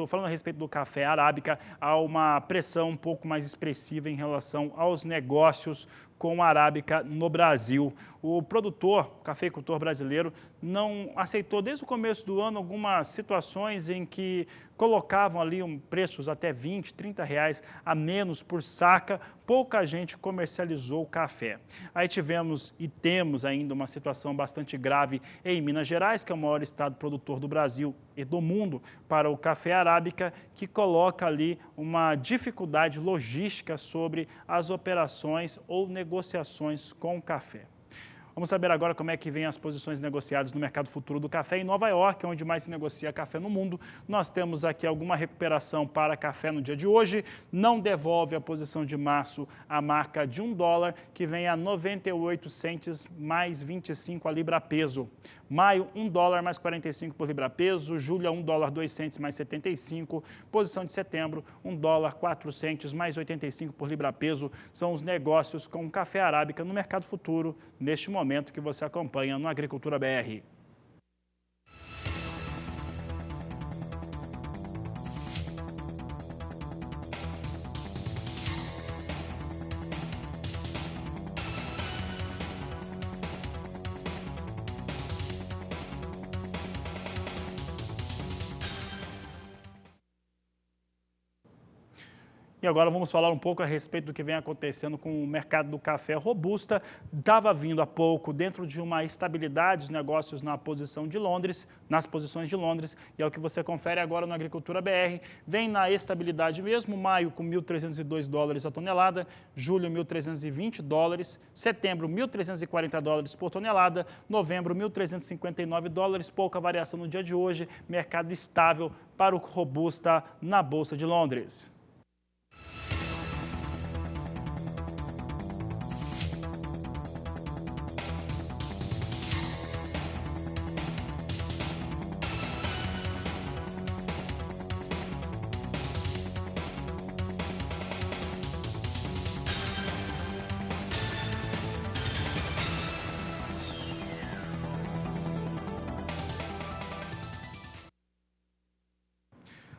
falando a respeito do café arábica, há uma pressão um pouco mais expressiva em relação aos negócios com a arábica no Brasil. O cafeicultor brasileiro, não aceitou desde o começo do ano algumas situações em que colocavam ali preços até 20, 30 reais a menos por saca. Pouca gente comercializou o café. Aí tivemos e temos ainda uma situação bastante grave em Minas Gerais, que é o maior estado produtor do Brasil e do mundo para o café arábica, que coloca ali uma dificuldade logística sobre as operações ou negociações com o café. Vamos saber agora como é que vem as posições negociadas no mercado futuro do café em Nova York, onde mais se negocia café no mundo. Nós temos aqui alguma recuperação para café no dia de hoje. Não devolve a posição de março a marca de $1, que vem a 98 centes mais 25 a libra peso. Maio, $1 mais 45 por libra peso. Julho, $1, 2 centes mais 75. Posição de setembro, $1, 4 centes mais 85 por libra peso. São os negócios com café arábica no mercado futuro, neste momento que você acompanha no Agricultura BR. E agora vamos falar um pouco a respeito do que vem acontecendo com o mercado do café robusta. Estava vindo há pouco dentro de uma estabilidade dos negócios nas posições de Londres, e é o que você confere agora no Agricultura BR. Vem na estabilidade mesmo, maio com $1.302 a tonelada, julho $1.320, setembro $1.340 por tonelada, novembro $1.359, pouca variação no dia de hoje, mercado estável para o robusta na Bolsa de Londres.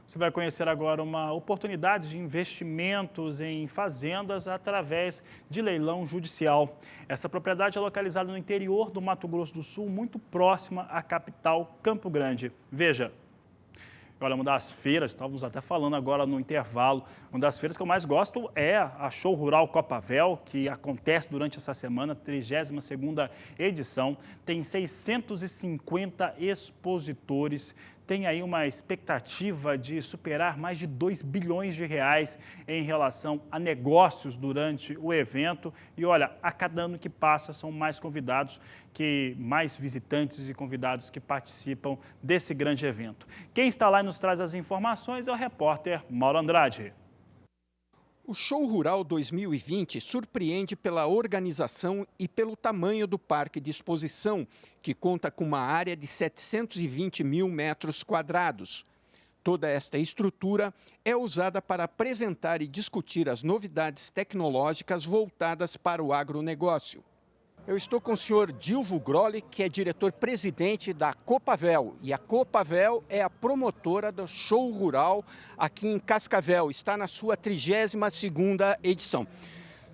Você vai conhecer agora uma oportunidade de investimentos em fazendas através de leilão judicial. Essa propriedade é localizada no interior do Mato Grosso do Sul, muito próxima à capital Campo Grande. Veja. Olha, uma das feiras, estávamos até falando agora no intervalo, uma das feiras que eu mais gosto é a Show Rural Copavel, que acontece durante essa semana, 32ª edição. Tem 650 expositores, tem aí uma expectativa de superar mais de 2 bilhões de reais em relação a negócios durante o evento. E olha, a cada ano que passa são mais mais visitantes e convidados que participam desse grande evento. Quem está lá e nos traz as informações é o repórter Mauro Andrade. O Show Rural 2020 surpreende pela organização e pelo tamanho do parque de exposição, que conta com uma área de 720 mil metros quadrados. Toda esta estrutura é usada para apresentar e discutir as novidades tecnológicas voltadas para o agronegócio. Eu estou com o senhor Dilvo Grolli, que é diretor-presidente da Copavel. E a Copavel é a promotora do Show Rural aqui em Cascavel. Está na sua 32ª edição.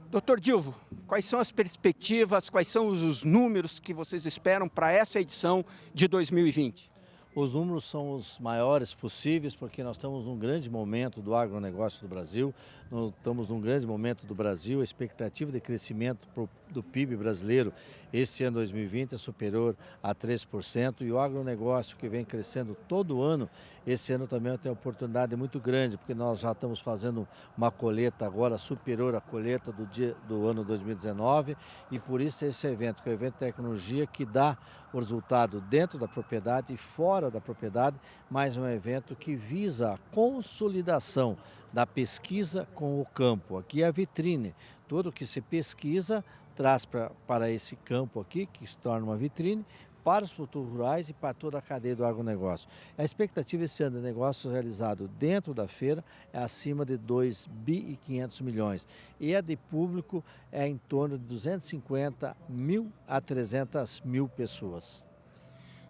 Doutor Dilvo, quais são as perspectivas, quais são os números que vocês esperam para essa edição de 2020? Os números são os maiores possíveis, porque nós estamos num grande momento do agronegócio do Brasil, nós estamos num grande momento do Brasil, a expectativa de crescimento do PIB brasileiro, esse ano 2020 é superior a 3%, e o agronegócio, que vem crescendo todo ano, esse ano também tem uma oportunidade muito grande, porque nós já estamos fazendo uma colheita agora superior à colheita do ano 2019, e por isso esse evento, que é o evento de tecnologia, que dá o resultado dentro da propriedade e fora da propriedade, mas um evento que visa a consolidação da pesquisa com o campo. Aqui é a vitrine, tudo que se pesquisa traz para esse campo aqui, que se torna uma vitrine, para os produtores rurais e para toda a cadeia do agronegócio. A expectativa esse ano de negócio realizado dentro da feira é acima de 2,5 milhões. E a de público é em torno de 250 mil a 300 mil pessoas.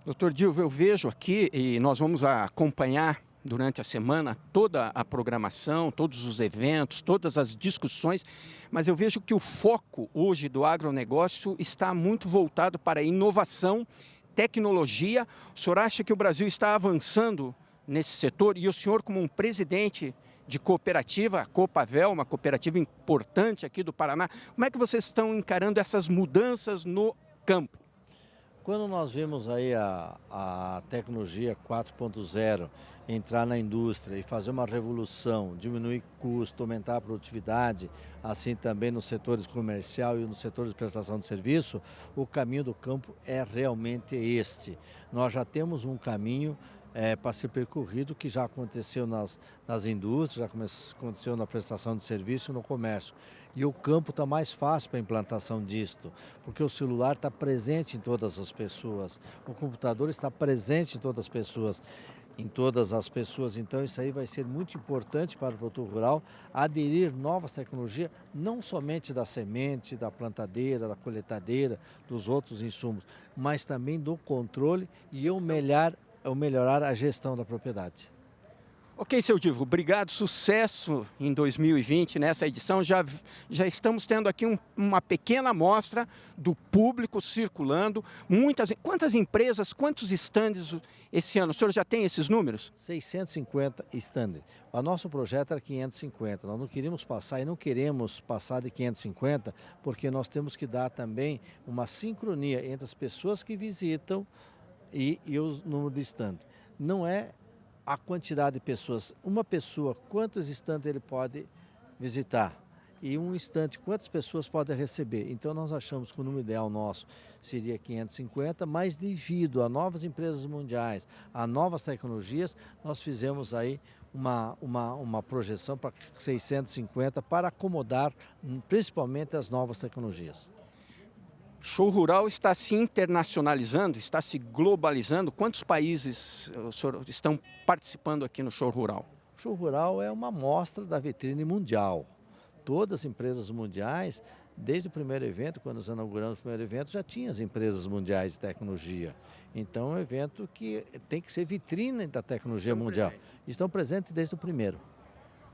Doutor Dilvio, eu vejo aqui, e nós vamos acompanhar durante a semana toda a programação, todos os eventos, todas as discussões, mas eu vejo que o foco hoje do agronegócio está muito voltado para a inovação, tecnologia. O senhor acha que o Brasil está avançando nesse setor? E o senhor, como um presidente de cooperativa, a Copavel, uma cooperativa importante aqui do Paraná, como é que vocês estão encarando essas mudanças no campo? Quando nós vimos aí a tecnologia 4.0 entrar na indústria e fazer uma revolução, diminuir custo, aumentar a produtividade, assim também nos setores comercial e nos setores de prestação de serviço, o caminho do campo é realmente este. Nós já temos um caminho para ser percorrido, que já aconteceu nas indústrias, já aconteceu na prestação de serviço e no comércio. E o campo está mais fácil para a implantação disto, porque o celular está presente em todas as pessoas, o computador está presente em todas as pessoas, então isso aí vai ser muito importante para o produtor rural aderir novas tecnologias, não somente da semente, da plantadeira, da colheitadeira, dos outros insumos, mas também do controle e melhorar a gestão da propriedade. Ok, seu Dilvio, obrigado, sucesso em 2020 nessa edição. Já estamos tendo aqui uma pequena amostra do público circulando. Quantas empresas, quantos estandes esse ano? O senhor já tem esses números? 650 estandes. O nosso projeto era 550. Nós não queríamos passar e não queremos passar de 550, porque nós temos que dar também uma sincronia entre as pessoas que visitam e o número de estandes. Não é a quantidade de pessoas. Uma pessoa, quantos estantes ele pode visitar? E um estante, quantas pessoas pode receber? Então nós achamos que o número ideal nosso seria 550, mas devido a novas empresas mundiais, a novas tecnologias, nós fizemos aí uma projeção para 650 para acomodar principalmente as novas tecnologias. Show Rural está se internacionalizando, está se globalizando. Quantos países estão participando aqui no Show Rural? O Show Rural é uma amostra da vitrine mundial. Todas as empresas mundiais, desde o primeiro evento, quando nós inauguramos o primeiro evento, já tinha as empresas mundiais de tecnologia. Então é um evento que tem que ser vitrine da tecnologia mundial. Estão presentes desde o primeiro.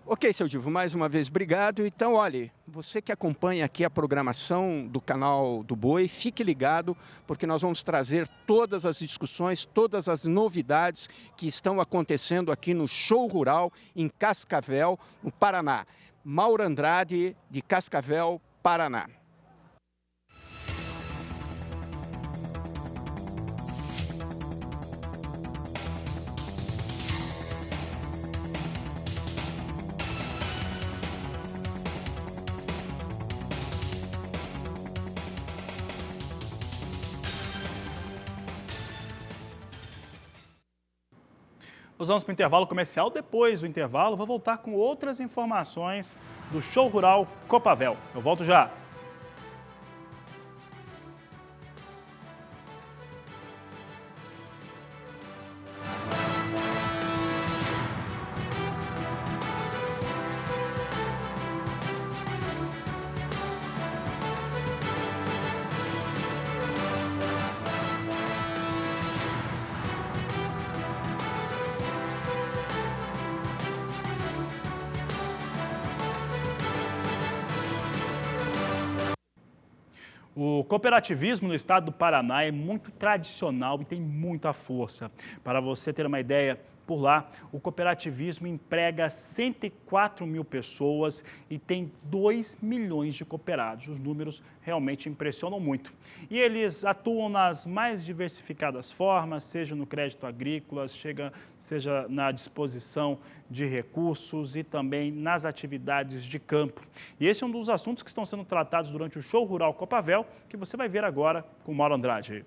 Ok, seu Dilvio, mais uma vez, obrigado. Então, olhe, você que acompanha aqui a programação do canal do Boi, fique ligado, porque nós vamos trazer todas as discussões, todas as novidades que estão acontecendo aqui no Show Rural, em Cascavel, no Paraná. Mauro Andrade, de Cascavel, Paraná. Nós vamos para o intervalo comercial. Depois do intervalo, vou voltar com outras informações do Show Rural Copavel. Eu volto já. O cooperativismo no estado do Paraná é muito tradicional e tem muita força. Para você ter uma ideia, por lá. O cooperativismo emprega 104 mil pessoas e tem 2 milhões de cooperados. Os números realmente impressionam muito. E eles atuam nas mais diversificadas formas, seja no crédito agrícola, seja na disposição de recursos e também nas atividades de campo. E esse é um dos assuntos que estão sendo tratados durante o Show Rural Copavel, que você vai ver agora com o Mauro Andrade.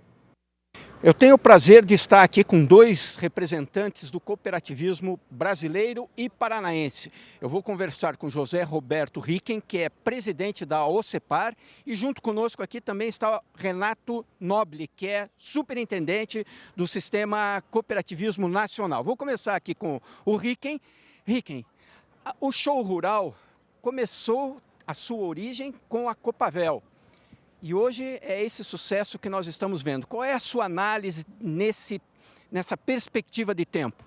Eu tenho o prazer de estar aqui com dois representantes do cooperativismo brasileiro e paranaense. Eu vou conversar com José Roberto Ricken, que é presidente da OCEPAR, e junto conosco aqui também está Renato Noble, que é superintendente do Sistema Cooperativismo Nacional. Vou começar aqui com o Ricken. Ricken, o Show Rural começou a sua origem com a Copavel. E hoje é esse sucesso que nós estamos vendo. Qual é a sua análise nessa perspectiva de tempo?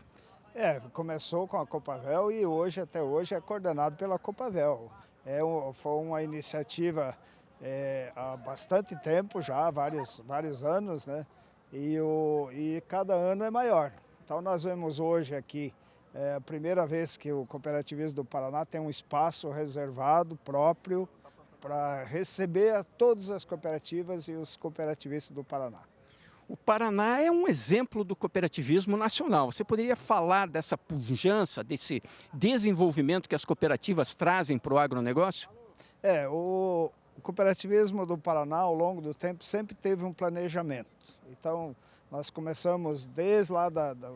Começou com a Copavel e até hoje é coordenado pela Copavel. Foi uma iniciativa há bastante tempo já, vários anos, né? E cada ano é maior. Então nós vemos hoje aqui, a primeira vez que o cooperativismo do Paraná tem um espaço reservado próprio para receber todas as cooperativas e os cooperativistas do Paraná. O Paraná é um exemplo do cooperativismo nacional. Você poderia falar dessa pujança, desse desenvolvimento que as cooperativas trazem para o agronegócio? O cooperativismo do Paraná, ao longo do tempo, sempre teve um planejamento. Então, nós começamos desde lá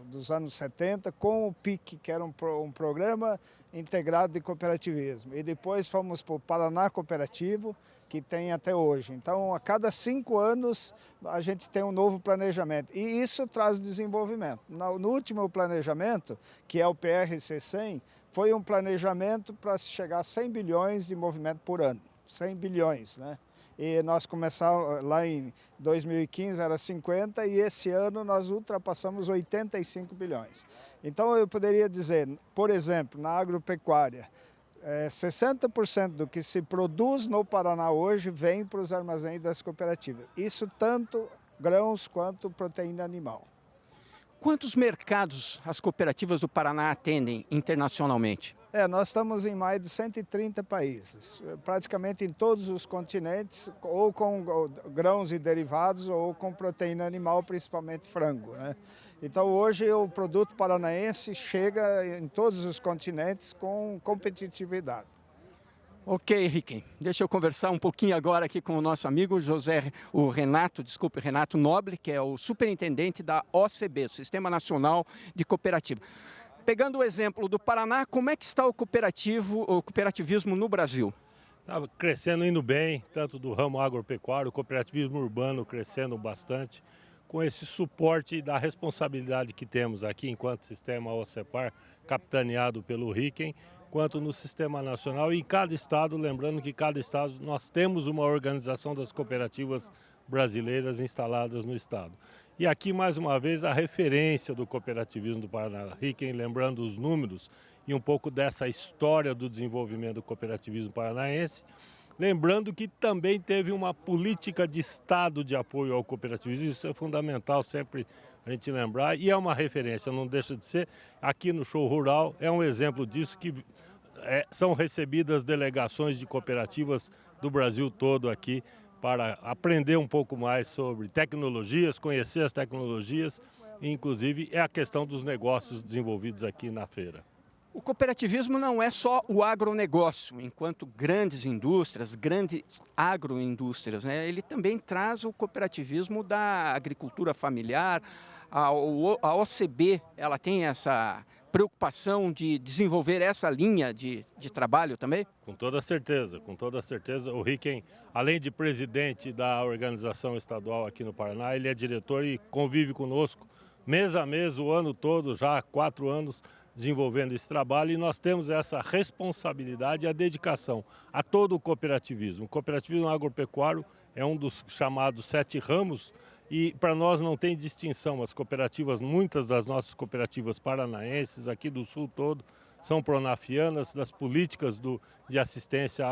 dos anos 70 com o PIC, que era um programa integrado de cooperativismo. E depois fomos para o Paraná Cooperativo, que tem até hoje. Então, a cada 5 anos, a gente tem um novo planejamento. E isso traz desenvolvimento. No último planejamento, que é o PRC-100, foi um planejamento para chegar a 100 bilhões de movimento por ano. 100 bilhões, né? E nós começamos lá em 2015, era 50, e esse ano nós ultrapassamos 85 bilhões. Então eu poderia dizer, por exemplo, na agropecuária, 60% do que se produz no Paraná hoje vem para os armazéns das cooperativas. Isso tanto grãos quanto proteína animal. Quantos mercados as cooperativas do Paraná atendem internacionalmente? Nós estamos em mais de 130 países, praticamente em todos os continentes, ou com grãos e derivados, ou com proteína animal, principalmente frango, né? Então hoje o produto paranaense chega em todos os continentes com competitividade. Ok, Ricken, deixa eu conversar um pouquinho agora aqui com o nosso amigo Renato Noble, que é o superintendente da OCB, Sistema Nacional de Cooperativa. Pegando o exemplo do Paraná, como é que está o cooperativismo no Brasil? Está crescendo, indo bem, tanto do ramo agropecuário, o cooperativismo urbano crescendo bastante, com esse suporte da responsabilidade que temos aqui enquanto sistema OCEPAR, capitaneado pelo Ricken, quanto no sistema nacional e em cada estado, lembrando que cada estado nós temos uma organização das cooperativas brasileiras instaladas no estado. E aqui, mais uma vez, a referência do cooperativismo do Paraná. Ricken, lembrando os números e um pouco dessa história do desenvolvimento do cooperativismo paranaense, lembrando que também teve uma política de Estado de apoio ao cooperativismo, isso é fundamental sempre a gente lembrar, e é uma referência, não deixa de ser. Aqui no Show Rural é um exemplo disso, que são recebidas delegações de cooperativas do Brasil todo aqui, para aprender um pouco mais sobre tecnologias, conhecer as tecnologias, e inclusive é a questão dos negócios desenvolvidos aqui na feira. O cooperativismo não é só o agronegócio, enquanto grandes indústrias, grandes agroindústrias, né? Ele também traz o cooperativismo da agricultura familiar. A OCB, ela tem essa preocupação de desenvolver essa linha de trabalho também? Com toda certeza, com toda certeza. O Ricken, além de presidente da organização estadual aqui no Paraná, ele é diretor e convive conosco mês a mês, o ano todo, já há 4 anos, desenvolvendo esse trabalho, e nós temos essa responsabilidade e a dedicação a todo o cooperativismo. O cooperativismo agropecuário é um dos chamados 7 ramos, e para nós não tem distinção. As cooperativas, muitas das nossas cooperativas paranaenses, aqui do sul todo, são pronafianas, das políticas de assistência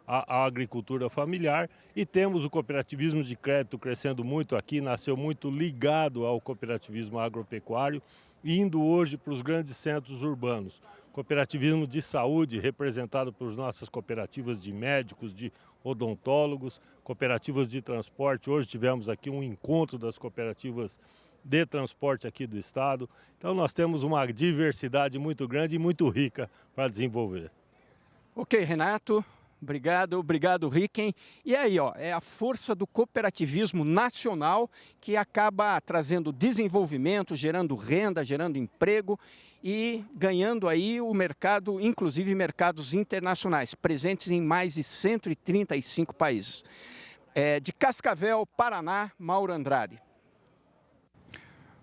à agricultura familiar, e temos o cooperativismo de crédito crescendo muito aqui, nasceu muito ligado ao cooperativismo agropecuário, indo hoje para os grandes centros urbanos. Cooperativismo de saúde, representado por nossas cooperativas de médicos, de odontólogos, cooperativas de transporte. Hoje tivemos aqui um encontro das cooperativas de transporte aqui do estado. Então nós temos uma diversidade muito grande e muito rica para desenvolver. Ok, Renato. Obrigado, Ricken. E aí, ó, é a força do cooperativismo nacional que acaba trazendo desenvolvimento, gerando renda, gerando emprego e ganhando aí o mercado, inclusive mercados internacionais, presentes em mais de 135 países. De Cascavel, Paraná, Mauro Andrade.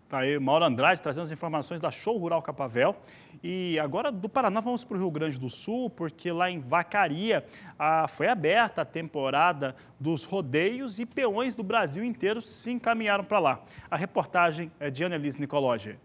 Tá aí, Mauro Andrade trazendo as informações da Show Rural Capavel. E agora do Paraná vamos para o Rio Grande do Sul, porque lá em Vacaria foi aberta a temporada dos rodeios e peões do Brasil inteiro se encaminharam para lá. A reportagem é de Annelise Nicologi.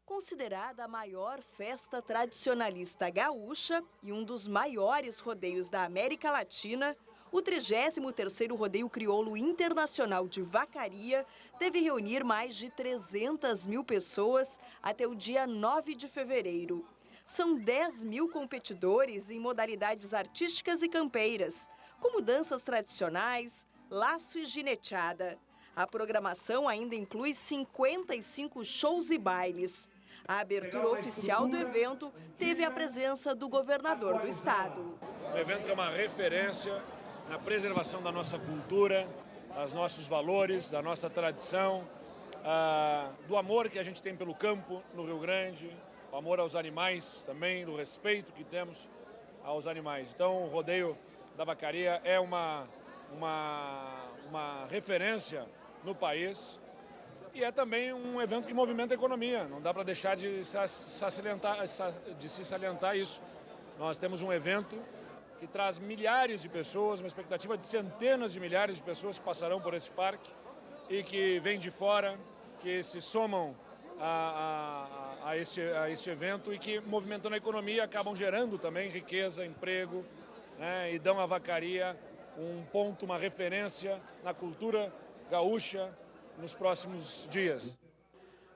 Considerada a maior festa tradicionalista gaúcha e um dos maiores rodeios da América Latina, o 33º Rodeio Crioulo Internacional de Vacaria deve reunir mais de 300 mil pessoas até o dia 9 de fevereiro. São 10 mil competidores em modalidades artísticas e campeiras, como danças tradicionais, laço e gineteada. A programação ainda inclui 55 shows e bailes. A abertura oficial do evento teve a presença do governador do estado. Um evento que é uma referência na preservação da nossa cultura, dos nossos valores, da nossa tradição, do amor que a gente tem pelo campo no Rio Grande, o amor aos animais também, do respeito que temos aos animais. Então o rodeio da Vacaria é uma referência no país e é também um evento que movimenta a economia, não dá para deixar de se salientar isso. Nós temos um evento que traz milhares de pessoas, uma expectativa de centenas de milhares de pessoas que passarão por esse parque e que vêm de fora, que se somam a este evento e que, movimentando a economia, acabam gerando também riqueza, emprego, né, e dão à Vacaria um ponto, uma referência na cultura gaúcha nos próximos dias.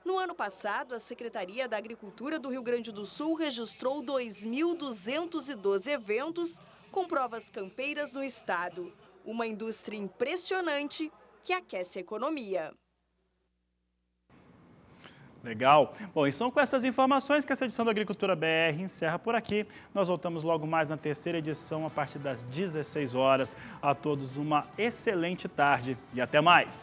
No ano passado, a Secretaria da Agricultura do Rio Grande do Sul registrou 2.212 eventos com provas campeiras no estado. Uma indústria impressionante que aquece a economia. Legal. Bom, e são com essas informações que essa edição do Agricultura BR encerra por aqui. Nós voltamos logo mais na terceira edição, a partir das 16 horas. A todos uma excelente tarde e até mais.